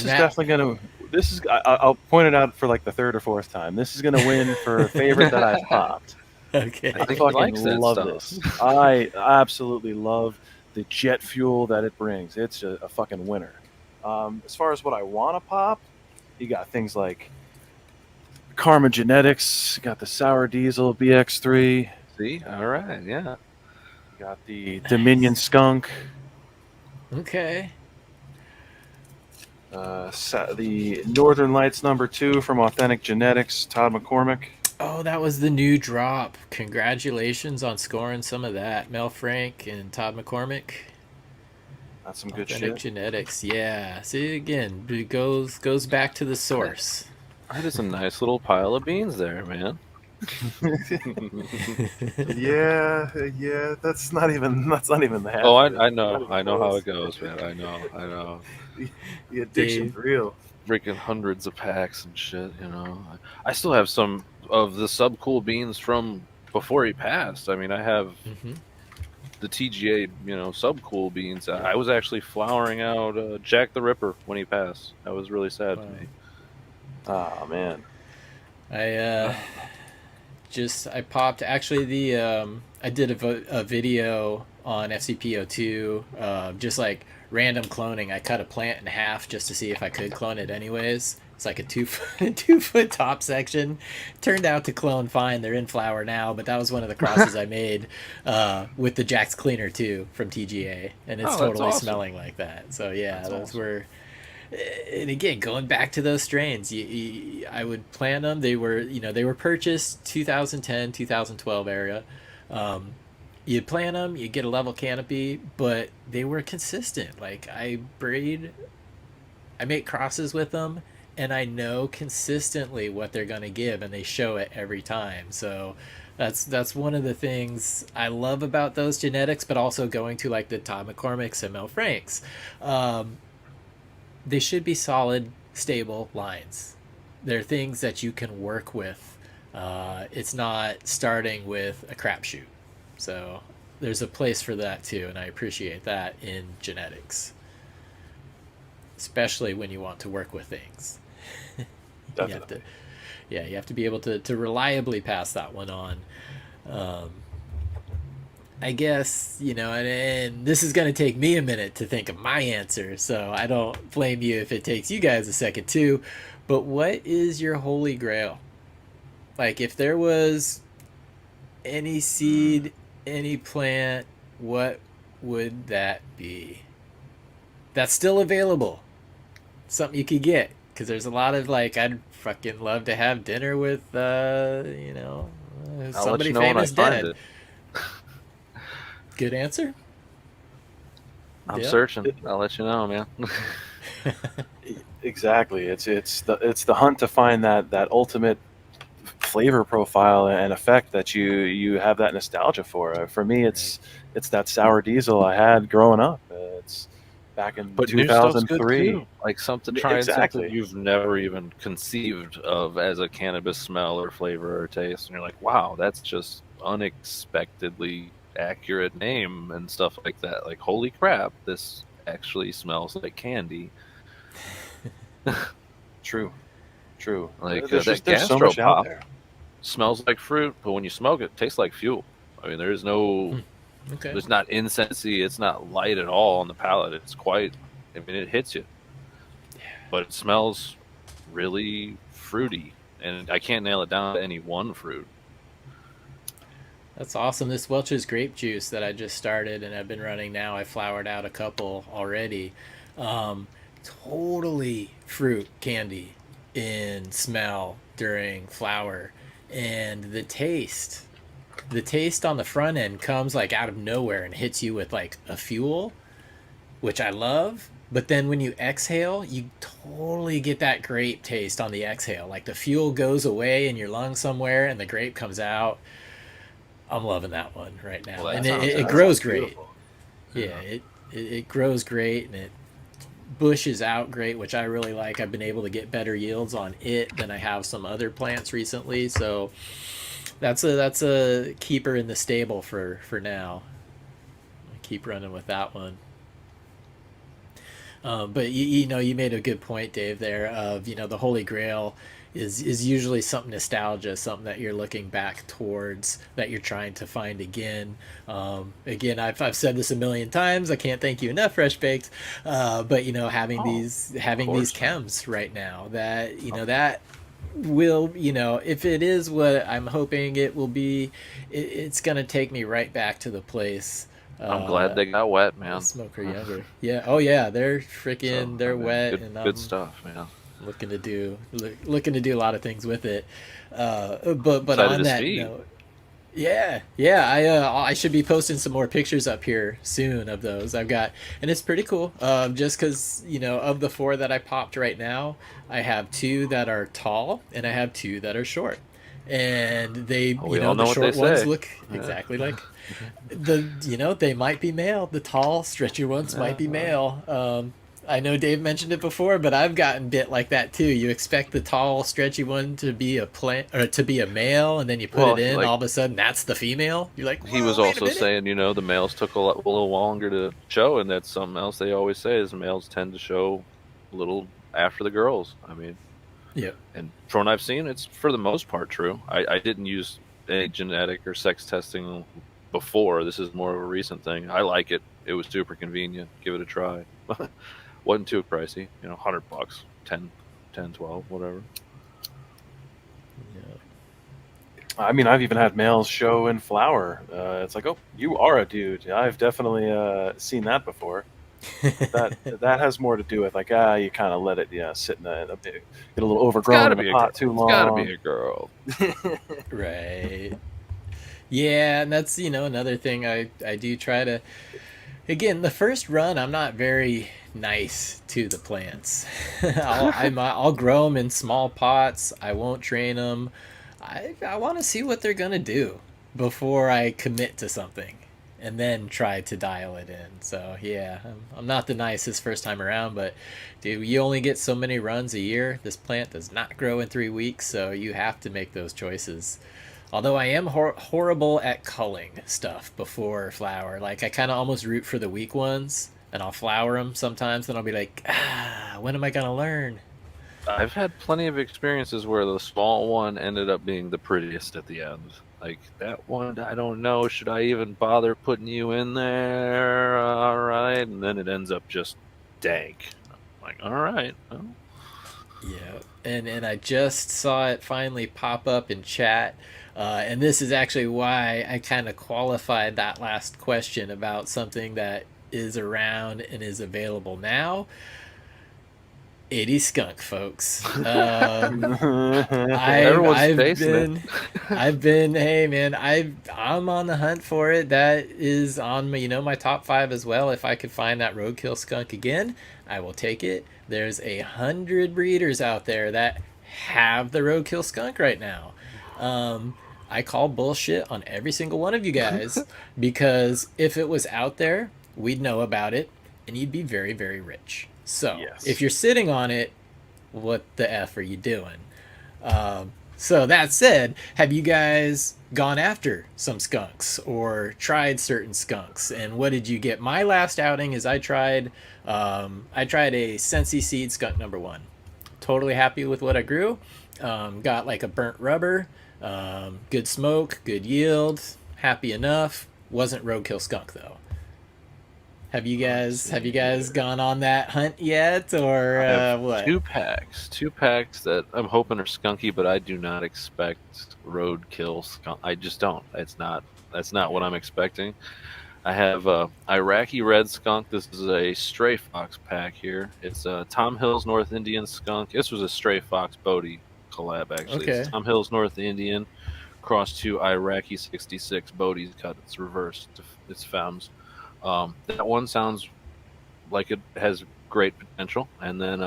point it out for like the 3rd or 4th time. This is gonna win for a favorite that I've popped. Okay. I fucking love this. I absolutely love the jet fuel that it brings. It's a fucking winner. As far as what I want to pop, you got things like Karma Genetics, you got the Sour Diesel BX3. See? All right, yeah. You got the Dominion Skunk. Okay. The Northern Lights #2 from Authentic Genetics, Todd McCormick. Oh, that was the new drop. Congratulations on scoring some of that. Mel Frank and Todd McCormick. That's some good Authentic shit. Genetics, yeah. See, again, it goes back to the source. That is a nice little pile of beans there, man. Yeah. That's not even the half. Oh, I know how it goes, man. I know. The addiction's real. Freaking hundreds of packs and shit, you know. I still have some of the Subcool beans from before he passed. I mean, I have the TGA, subcool beans. I was actually flowering out Jack the Ripper when he passed. That was really sad to me. Oh man. I popped actually I did a video on FCPO2, just like random cloning. I cut a plant in half just to see if I could clone it anyways. It's like a 2 foot top section. Turned out to clone fine. They're in flower now, but that was one of the crosses I made with the Jack's Cleaner too from TGA, and it's totally awesome. Smelling like that. So yeah, those were. And again, going back to those strains, I would plant them. They were purchased 2010, 2012 area. You'd plant them, you get a level canopy, but they were consistent. Like I make crosses with them, and I know consistently what they're going to give, and they show it every time. So that's one of the things I love about those genetics, but also going to like the Todd McCormick's and Mel Franks. They should be solid, stable lines. They're things that you can work with. It's not starting with a crapshoot. So there's a place for that too, and I appreciate that in genetics, especially when you want to work with things. Definitely. You have to be able to reliably pass that one on. I guess, and this is going to take me a minute to think of my answer, so I don't blame you if it takes you guys a second too. But what is your holy grail? Like, if there was any seed, any plant, what would that be? That's still available. Something you could get. Because there's a lot of, like, I'd fucking love to have dinner with, somebody famous dead. Good answer. I'm searching. I'll let you know, man. Exactly. It's the hunt to find that ultimate flavor profile and effect that you have that nostalgia for. For me, it's that sour diesel I had growing up. It's back in 2003. Like trying something you've never even conceived of as a cannabis smell or flavor or taste, and you're like, wow, that's just unexpectedly accurate name and stuff like that. Like, holy crap, this actually smells like candy. True. Like there's that so much gastropop out there. smells like fruit, but when you smoke it, it tastes like fuel. I mean, there's no there's not incensey, it's not light at all on the palate. It's quite, it hits you. But it smells really fruity, and I can't nail it down to any one fruit. That's awesome. This Welch's grape juice that I just started and I've been running now, I flowered out a couple already. Totally fruit candy in smell during flower. And the taste on the front end comes like out of nowhere and hits you with like a fuel, which I love. But then when you exhale, you totally get that grape taste on the exhale. Like the fuel goes away in your lungs somewhere and the grape comes out. I'm loving that one right now. Well, and it grows great. Yeah, it grows great, and it bushes out great, which I really like. I've been able to get better yields on it than I have some other plants recently. So that's a keeper in the stable for now. I keep running with that one. But you made a good point, Dave, there of, the Holy Grail is usually something nostalgia, something that you're looking back towards, that you're trying to find again. Again, I've said this a million times. I can't thank you enough, FreshBakd. But having these chems right now, that that will, if it is what I'm hoping it will be, it's gonna take me right back to the place. I'm glad they got wet, man. Smoker younger. Yeah. Oh yeah, they're freaking. They're wet good, and good stuff, man. Looking to do a lot of things with it, but Excited on that note, I should be posting some more pictures up here soon of those I've got, and it's pretty cool. Just because of the 4 that I popped right now, I have 2 that are tall and I have 2 that are short, and they the short ones look exactly like they might be male. The tall stretchy ones might be male. I know Dave mentioned it before, but I've gotten bit like that too. You expect the tall, stretchy one to be a plant or to be a male, and then you put Well, it in. like All of a sudden, that's the female. You're like, he was whoa, wait a also minute. saying, the males took a little longer to show, and that's something else they always say is males tend to show a little after the girls. I mean, Yeah. and from what I've seen, it's for the most part true. I didn't use any genetic or sex testing before. This is more of a recent thing. I like it. It was super convenient. Give it a try. Wasn't too pricey. $100, 10, 12, whatever. I mean, I've even had males show in flower. It's like, oh, you are a dude. I've definitely seen that before. That has more to do with like, you kind of let it sit in a bit, get a little overgrown in the pot too long. It's gotta be a girl. Right. Yeah, and that's another thing I do try to. Again, the first run, I'm not very nice to the plants. I'll grow them in small pots. I won't train them. I want to see what they're gonna do before I commit to something, and then try to dial it in. So yeah, I'm not the nicest first time around, but dude, you only get so many runs a year. This plant does not grow in 3 weeks, so you have to make those choices. Although I am horrible at culling stuff before flower. Like, I kind of almost root for the weak ones, and I'll flower them sometimes, and I'll be like, when am I going to learn? I've had plenty of experiences where the small one ended up being the prettiest at the end. Like, that one, I don't know, should I even bother putting you in there? All right. And then it ends up just dank. I'm like, all right. Well. Yeah, and I just saw it finally pop up in chat. And this is actually why I kind of qualified that last question about something that is around and is available now. 80 skunk, folks. Everyone's facing it. Hey man, I'm on the hunt for it. That is on my top 5 as well. If I could find that roadkill skunk again, I will take it. There's 100 breeders out there that have the roadkill skunk right now. I call bullshit on every single one of you guys because if it was out there, we'd know about it and you'd be very, very rich. So Yes. if you're sitting on it, what the F are you doing? So that said, have you guys gone after some skunks or tried certain skunks? And what did you get? My last outing is I tried a Sensi Seed skunk #1. Totally happy with what I grew. Got like a burnt rubber, good smoke, good yield, happy enough. Wasn't roadkill skunk though. Have you guys gone on that hunt yet, or what? Two packs that I'm hoping are skunky, but I do not expect roadkill skunk. I just don't. That's not what I'm expecting. I have Iraqi red skunk. This is a stray fox pack here. It's Tom Hill's North Indian skunk. This was a stray fox Bodie collab actually. Okay. It's Tom Hill's North Indian crossed to Iraqi 66 Bodie's cut. It's reversed. It's Fems. That one sounds like it has great potential. And then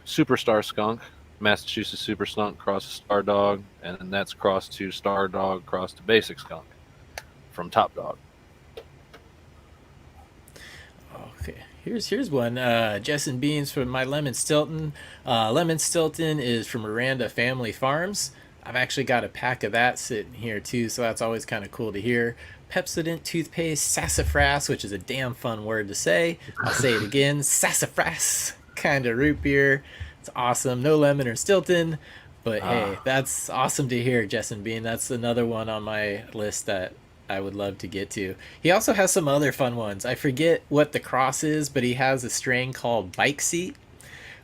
Superstar Skunk, Massachusetts Super Skunk cross to Star Dog, and then that's crossed to Star Dog, cross to Basic Skunk from Top Dog. Okay, here's one. Jess and Beans from my Lemon Stilton. Lemon Stilton is from Miranda Family Farms. I've actually got a pack of that sitting here too, so that's always kind of cool to hear. Pepsodent toothpaste, sassafras, which is a damn fun word to say. I'll say it again, sassafras, kind of root beer. It's awesome. No lemon or Stilton, but hey, that's awesome to hear, Jess and Bean. That's another one on my list that I would love to get to. He also has some other fun ones. I forget what the cross is, but he has a strain called Bike Seat,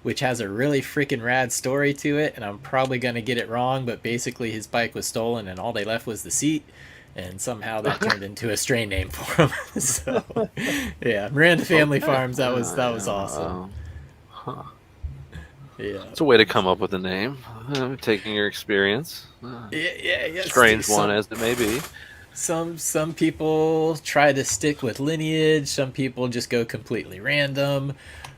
which has a really freaking rad story to it, and I'm probably going to get it wrong, but basically his bike was stolen and all they left was the seat, and somehow that turned into a strain name for him. So yeah, Miranda Family Farms, that was awesome. Huh. Yeah, it's a way to come up with a name, taking your experience. yeah, strange one as it may be. Some people try to stick with lineage, some people just go completely random.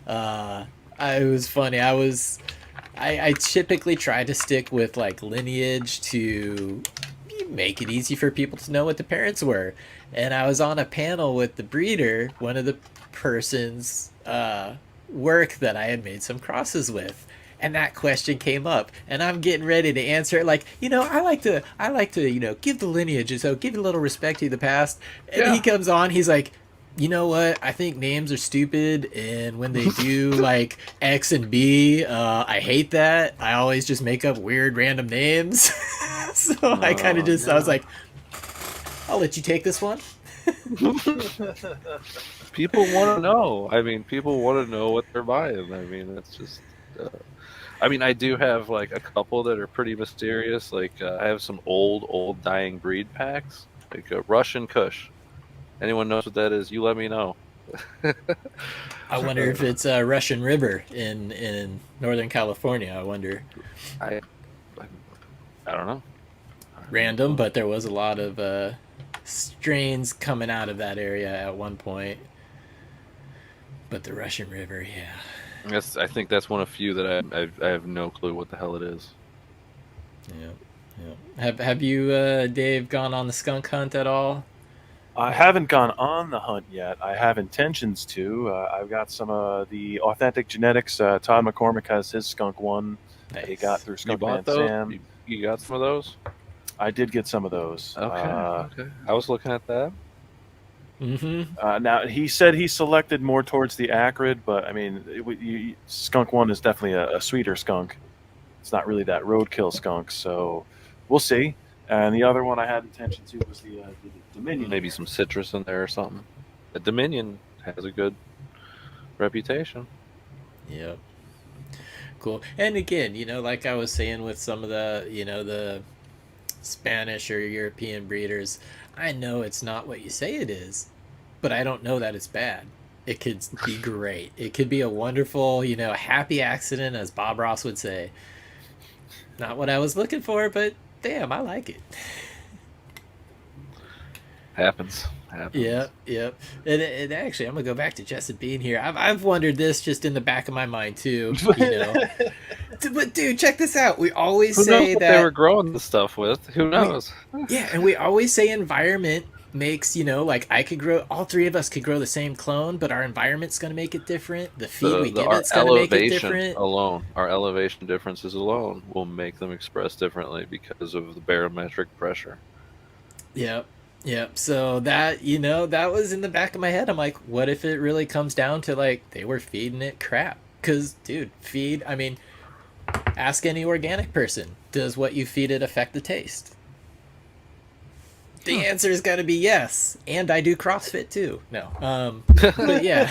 It was funny. I typically try to stick with like lineage to make it easy for people to know what the parents were. And I was on a panel with the breeder. One of the persons work that I had made some crosses with. And that question came up, and I'm getting ready to answer it. Like, I like to, give the lineage, so give a little respect to the past. And he comes on, he's like, you know what? I think names are stupid, and when they do like X and B, I hate that. I always just make up weird random names. So I kind of I was like, I'll let you take this one. People want to know. I mean, people want to know what they're buying. I mean, it's just. I mean, I do have like a couple that are pretty mysterious. Like I have some old dying breed packs, like Russian Kush. Anyone knows what that is? You let me know. I wonder if it's Russian River in Northern California. I wonder. I don't know. Random, but there was a lot of strains coming out of that area at one point. But the Russian River, yeah. I think that's one of few that I have no clue what the hell it is. Yeah. Have you, Dave, gone on the skunk hunt at all? I haven't gone on the hunt yet. I have intentions to. I've got some of the authentic genetics. Todd McCormick has his skunk one that he got through Skunk Man Sam. You got some of those? I did get some of those. Okay. I was looking at that. Mm-hmm. Now, he said he selected more towards the acrid, but I mean, skunk one is definitely a sweeter skunk. It's not really that roadkill skunk, so we'll see. And the other one I had intention to was the Dominion. Maybe some citrus in there or something. The Dominion has a good reputation. Yep. Cool. And again, like I was saying with some of the, the Spanish or European breeders, I know it's not what you say it is, but I don't know that it's bad. It could be great. It could be a wonderful, happy accident, as Bob Ross would say. Not what I was looking for, but damn, I like it. Happens. Yep. And actually, I'm gonna go back to Justin being here. I've wondered this just in the back of my mind too. But dude, check this out. We always Who say knows what that they were growing the stuff with. Who knows? Yeah, and we always say environment makes, like all three of us could grow the same clone, but our environment's going to make it different. The feed we give it's going to make it different. Our elevation differences alone will make them express differently because of the barometric pressure. Yep. So that, that was in the back of my head. I'm like, what if it really comes down to like they were feeding it crap? Because, dude, ask any organic person, does what you feed it affect the taste? The answer is got to be yes. And I do CrossFit too. No. But yeah.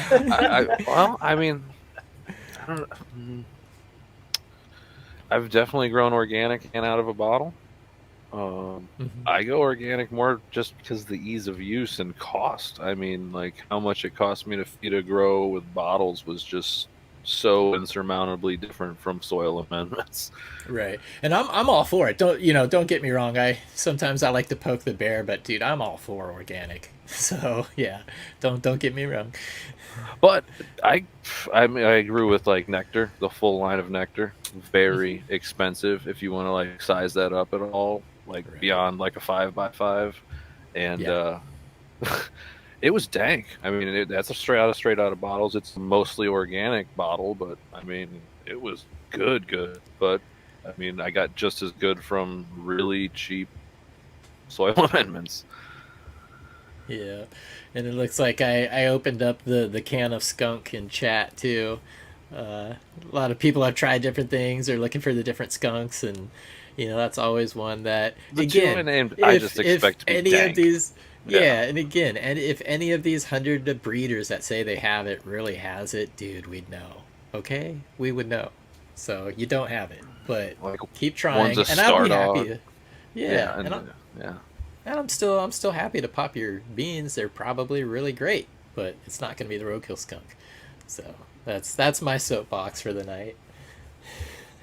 I've definitely grown organic and out of a bottle. I go organic more just because of the ease of use and cost. I mean, like how much it cost me to feed a grow with bottles was just so insurmountably different from soil amendments. Right. And I'm all for it. Don't get me wrong. Sometimes I like to poke the bear, but dude, I'm all for organic. So yeah, don't get me wrong. But I grew with like nectar, the full line of nectar, very expensive if you want to like size that up at all, like beyond like a 5x5, and it was dank. I mean, that's a straight out of bottles. It's mostly organic bottle, but I mean, it was good. But I mean, I got just as good from really cheap soil amendments. Yeah, and it looks like I opened up the can of skunk in chat too. A lot of people have tried different things. They're looking for the different skunks, and that's always one that the two I named. I just expect to be any dank. Of these. Yeah, and again, and if any of these 100 breeders that say they have it really has it, dude, we'd know. Okay, we would know. So you don't have it, but like, keep trying, and I'll be happy. And I'm still happy to pop your beans. They're probably really great, but it's not going to be the roadkill skunk. So that's my soapbox for the night.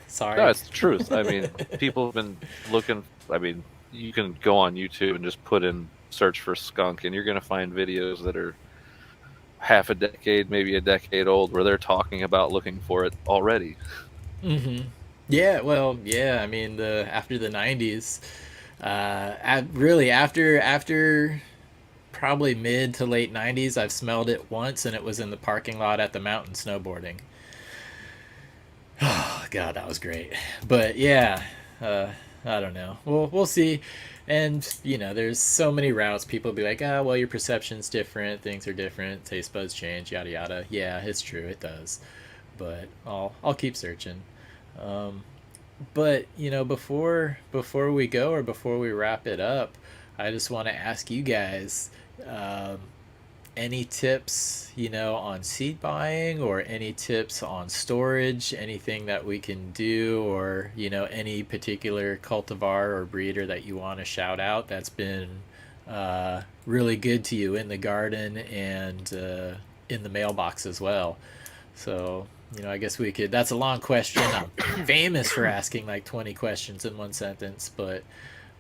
Sorry. No, it's the truth. I mean, people have been looking. I mean, you can go on YouTube and just put in search for skunk, and you're going to find videos that are half a decade, maybe a decade old, where they're talking about looking for it already. Mm-hmm. Yeah. Well, yeah. I mean, after the 90s. Really after probably mid to late 90s, I've smelled it once, and it was in the parking lot at the mountain snowboarding. God, that was great. But yeah, I don't know. We'll see. And there's so many routes. People be like, well, your perception's different, things are different, taste buds change, yada yada. Yeah, it's true, it does. But I'll keep searching. Um, but before we go, or before we wrap it up, I just want to ask you guys, um, any tips, on seed buying, or any tips on storage, anything that we can do, or, any particular cultivar or breeder that you want to shout out that's been really good to you in the garden and in the mailbox as well. So, I guess we could, that's a long question. I'm famous for asking like 20 questions in one sentence, but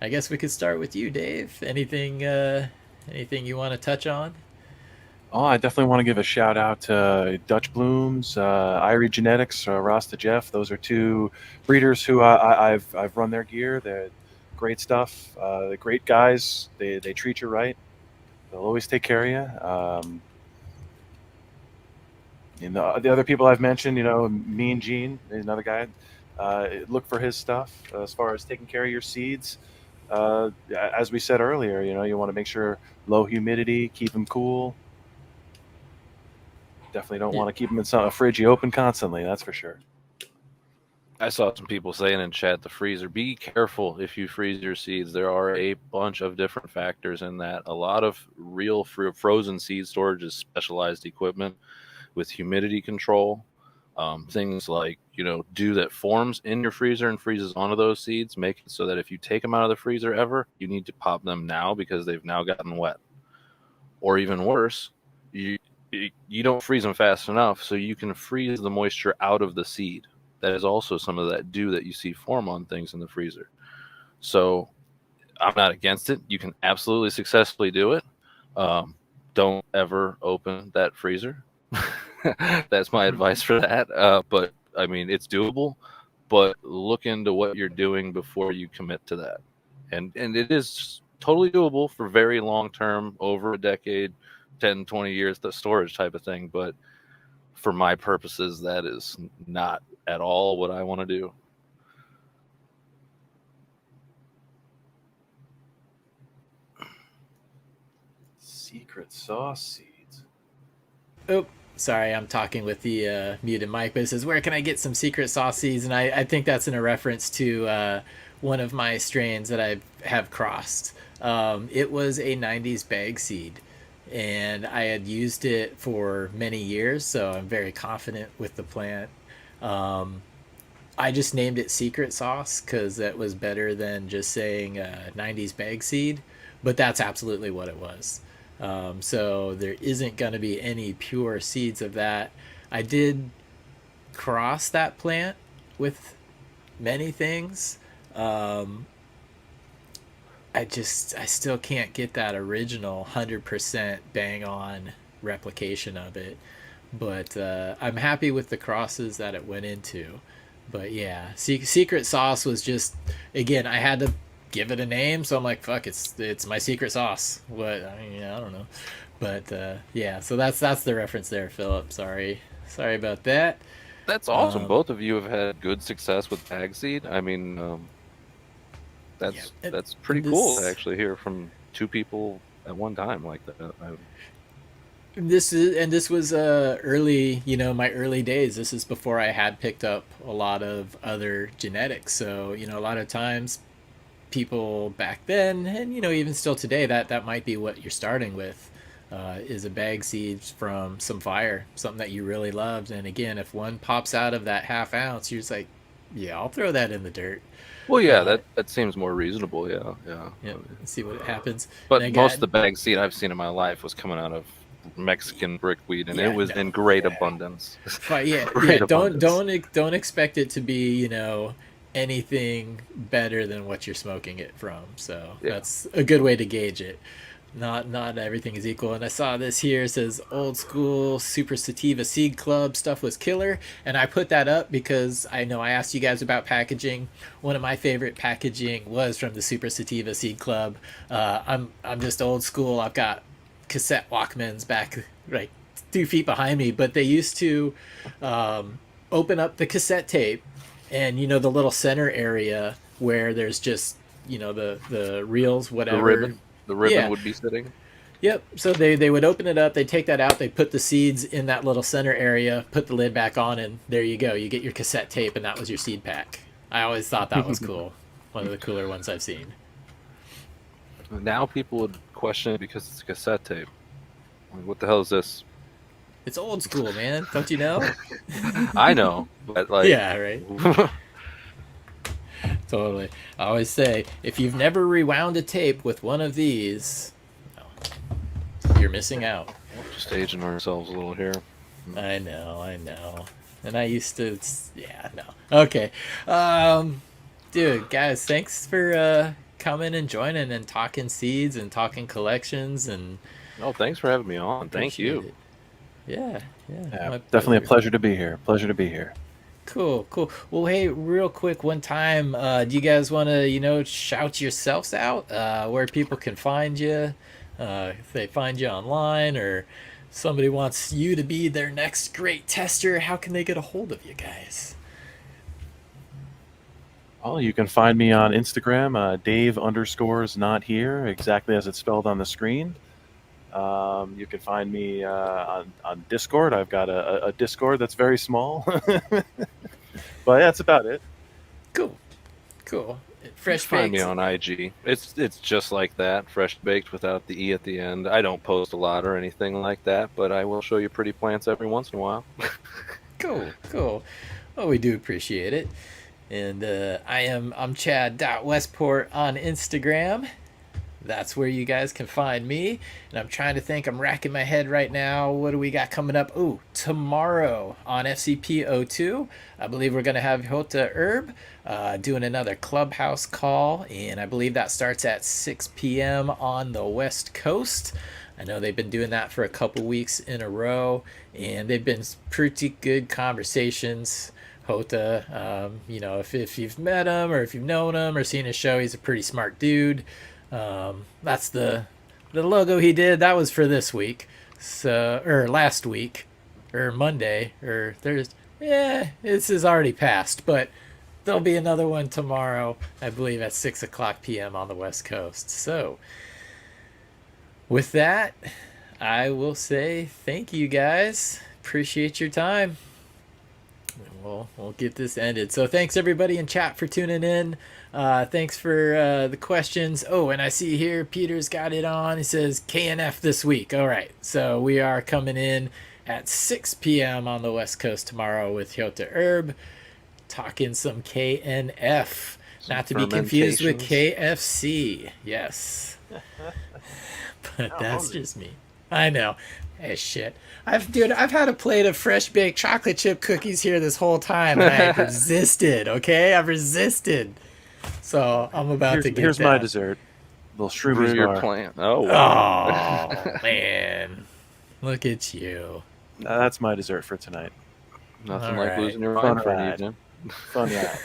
I guess we could start with you, Dave. Anything you want to touch on? Oh, I definitely want to give a shout out to Dutch Blooms, Irie Genetics, Rasta Jeff. Those are two breeders who I've run their gear. They're great stuff. They're great guys. They treat you right. They'll always take care of you. And the other people I've mentioned, Mean Gene is another guy. Look for his stuff as far as taking care of your seeds. As we said earlier, you want to make sure low humidity, keep them cool. Definitely don't want to keep them in a fridge you open constantly. That's for sure. I saw some people saying in chat the freezer. Be careful if you freeze your seeds. There are a bunch of different factors in that. A lot of real frozen seed storage is specialized equipment with humidity control. Things like, dew that forms in your freezer and freezes onto those seeds, make it so that if you take them out of the freezer ever, you need to pop them now because they've now gotten wet. Or even worse, you don't freeze them fast enough, so you can freeze the moisture out of the seed. That is also some of that dew that you see form on things in the freezer. So I'm not against it. You can absolutely successfully do it. Don't ever open that freezer. That's my advice for that. But I mean, it's doable, but look into what you're doing before you commit to that. And it is totally doable for very long term, over a decade, 10, 20 years, the storage type of thing. But for my purposes, that is not at all what I want to do. Secret sauce seeds. Oh, sorry, I'm talking with the muted mic, but it says, where can I get some secret sauce seeds? And I think that's in a reference to one of my strains that I have crossed. It was a 90s bag seed, and I had used it for many years, so I'm very confident with the plant. I just named it Secret Sauce because that was better than just saying 90s bag seed, but that's absolutely what it was. So there isn't going to be any pure seeds of that. I did cross that plant with many things. I still can't get that original 100% bang on replication of it. But I'm happy with the crosses that it went into. But yeah, Secret Sauce was just, again, I had to give it a name, so I'm like, fuck, it's my secret sauce. What? I mean, I don't know. But yeah, so that's the reference there, Philip. Sorry about that. That's awesome. Both of you have had good success with bag seed. I mean, that's pretty cool to actually hear from two people at one time like that. This was early, my early days. This is before I had picked up a lot of other genetics. So, a lot of times people back then, and even still today, that might be what you're starting with, is a bag seed from some fire, something that you really loved. And again, if one pops out of that half ounce, you're just like, yeah, I'll throw that in the dirt. Well, yeah, that seems more reasonable. Yeah. See what happens. But most of the bag seed I've seen in my life was coming out of Mexican brickweed, and it was in great abundance. But don't expect it to be anything better than what you're smoking it from. So that's a good way to gauge it. Not everything is equal. And I saw this here, it says old school super sativa seed club stuff was killer, and I put that up because I know I asked you guys about packaging. One of my favorite packaging was from the super sativa seed club. I'm just old school. I've got cassette Walkmans back like 2 feet behind me, but they used to open up the cassette tape and the little center area where there's just the reels, whatever. The ribbon Yeah. would be sitting. Yep. So they would open it up, they take that out, they put the seeds in that little center area, put the lid back on, and there you go. You get your cassette tape, and that was your seed pack. I always thought that was cool. One of the cooler ones I've seen. Now people would question it because it's a cassette tape. Like, what the hell is this? It's old school, man. Don't you know? I know, but like, Yeah, right. Totally. I always say, if you've never rewound a tape with one of these, you're missing out. Just aging ourselves a little here. I know. And I used to, Okay. Dude, guys, thanks for coming and joining and talking seeds and talking collections. And Oh, thanks for having me on. Thank you. It. Yeah. Definitely a pleasure to be here. Cool. Well, hey, real quick, one time, do you guys want to, shout yourselves out, where people can find you, if they find you online, or somebody wants you to be their next great tester, how can they get a hold of you guys? Well, you can find me on Instagram, Dave_not_here, exactly as it's spelled on the screen. You can find me on Discord. I've got a Discord that's very small. But that's about it. Cool. FreshBakd. Find me on IG. It's just like that, FreshBakd without the E at the end. I don't post a lot or anything like that, but I will show you pretty plants every once in a while. Cool. Well, we do appreciate it. And I'm Chad.Westport on Instagram. That's where you guys can find me. And I'm trying to think, I'm racking my head right now. What do we got coming up? Ooh, tomorrow on FCP02, I believe we're going to have Hota Herb doing another clubhouse call. And I believe that starts at 6 p.m. on the West Coast. I know they've been doing that for a couple weeks in a row. And they've been pretty good conversations. Hota, if you've met him or if you've known him or seen his show, he's a pretty smart dude. That's the logo he did. That was for this week, or last week, or Monday, or Thursday. Yeah, this is already passed, but there'll be another one tomorrow, I believe, at 6:00 p.m. on the West Coast. So, with that, I will say thank you guys. Appreciate your time. We'll get this ended. So thanks everybody in chat for tuning in. Thanks for the questions. Oh, and I see here Peter's got it on. He says KNF this week. All right. So we are coming in at 6 p.m. on the West Coast tomorrow with Hota Herb, talking some KNF. Not to be confused with KFC. Yes. But that's just me. I know. Hey, shit. I've had a plate of fresh baked chocolate chip cookies here this whole time, and I've resisted, okay? I've resisted. So I'm about to get Here's my dessert. Little Shroomies your bar. plant. Oh, wow. Oh, man. Look at you. That's my dessert for tonight. Nothing All like right. losing your Fun mind for an ride. evening. Fun, yeah.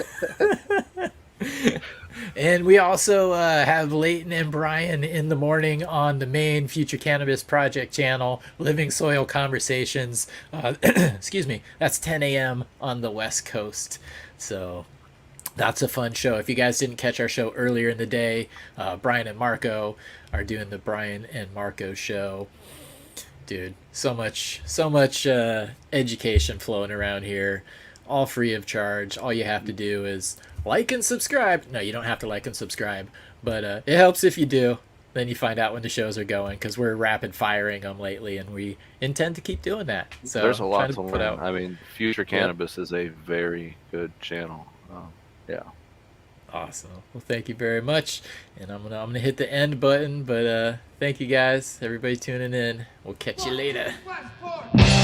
And we also have Leighton and Brian in the morning on the main Future Cannabis Project channel, Living Soil Conversations. Excuse me. That's 10 a.m. on the West Coast. So that's a fun show. If you guys didn't catch our show earlier in the day, Brian and Marco are doing the Brian and Marco show. Dude, so much education flowing around here, all free of charge. All you have to do is like and subscribe. No, you don't have to like and subscribe, but it helps if you do. Then you find out when the shows are going, because we're rapid firing them lately, and we intend to keep doing that. So There's a lot trying to put learn. out. I mean, Future Cannabis is a very good channel. Yeah. Awesome. Well, thank you very much, and I'm gonna hit the end button. But thank you guys, everybody tuning in. We'll catch you later. Westport.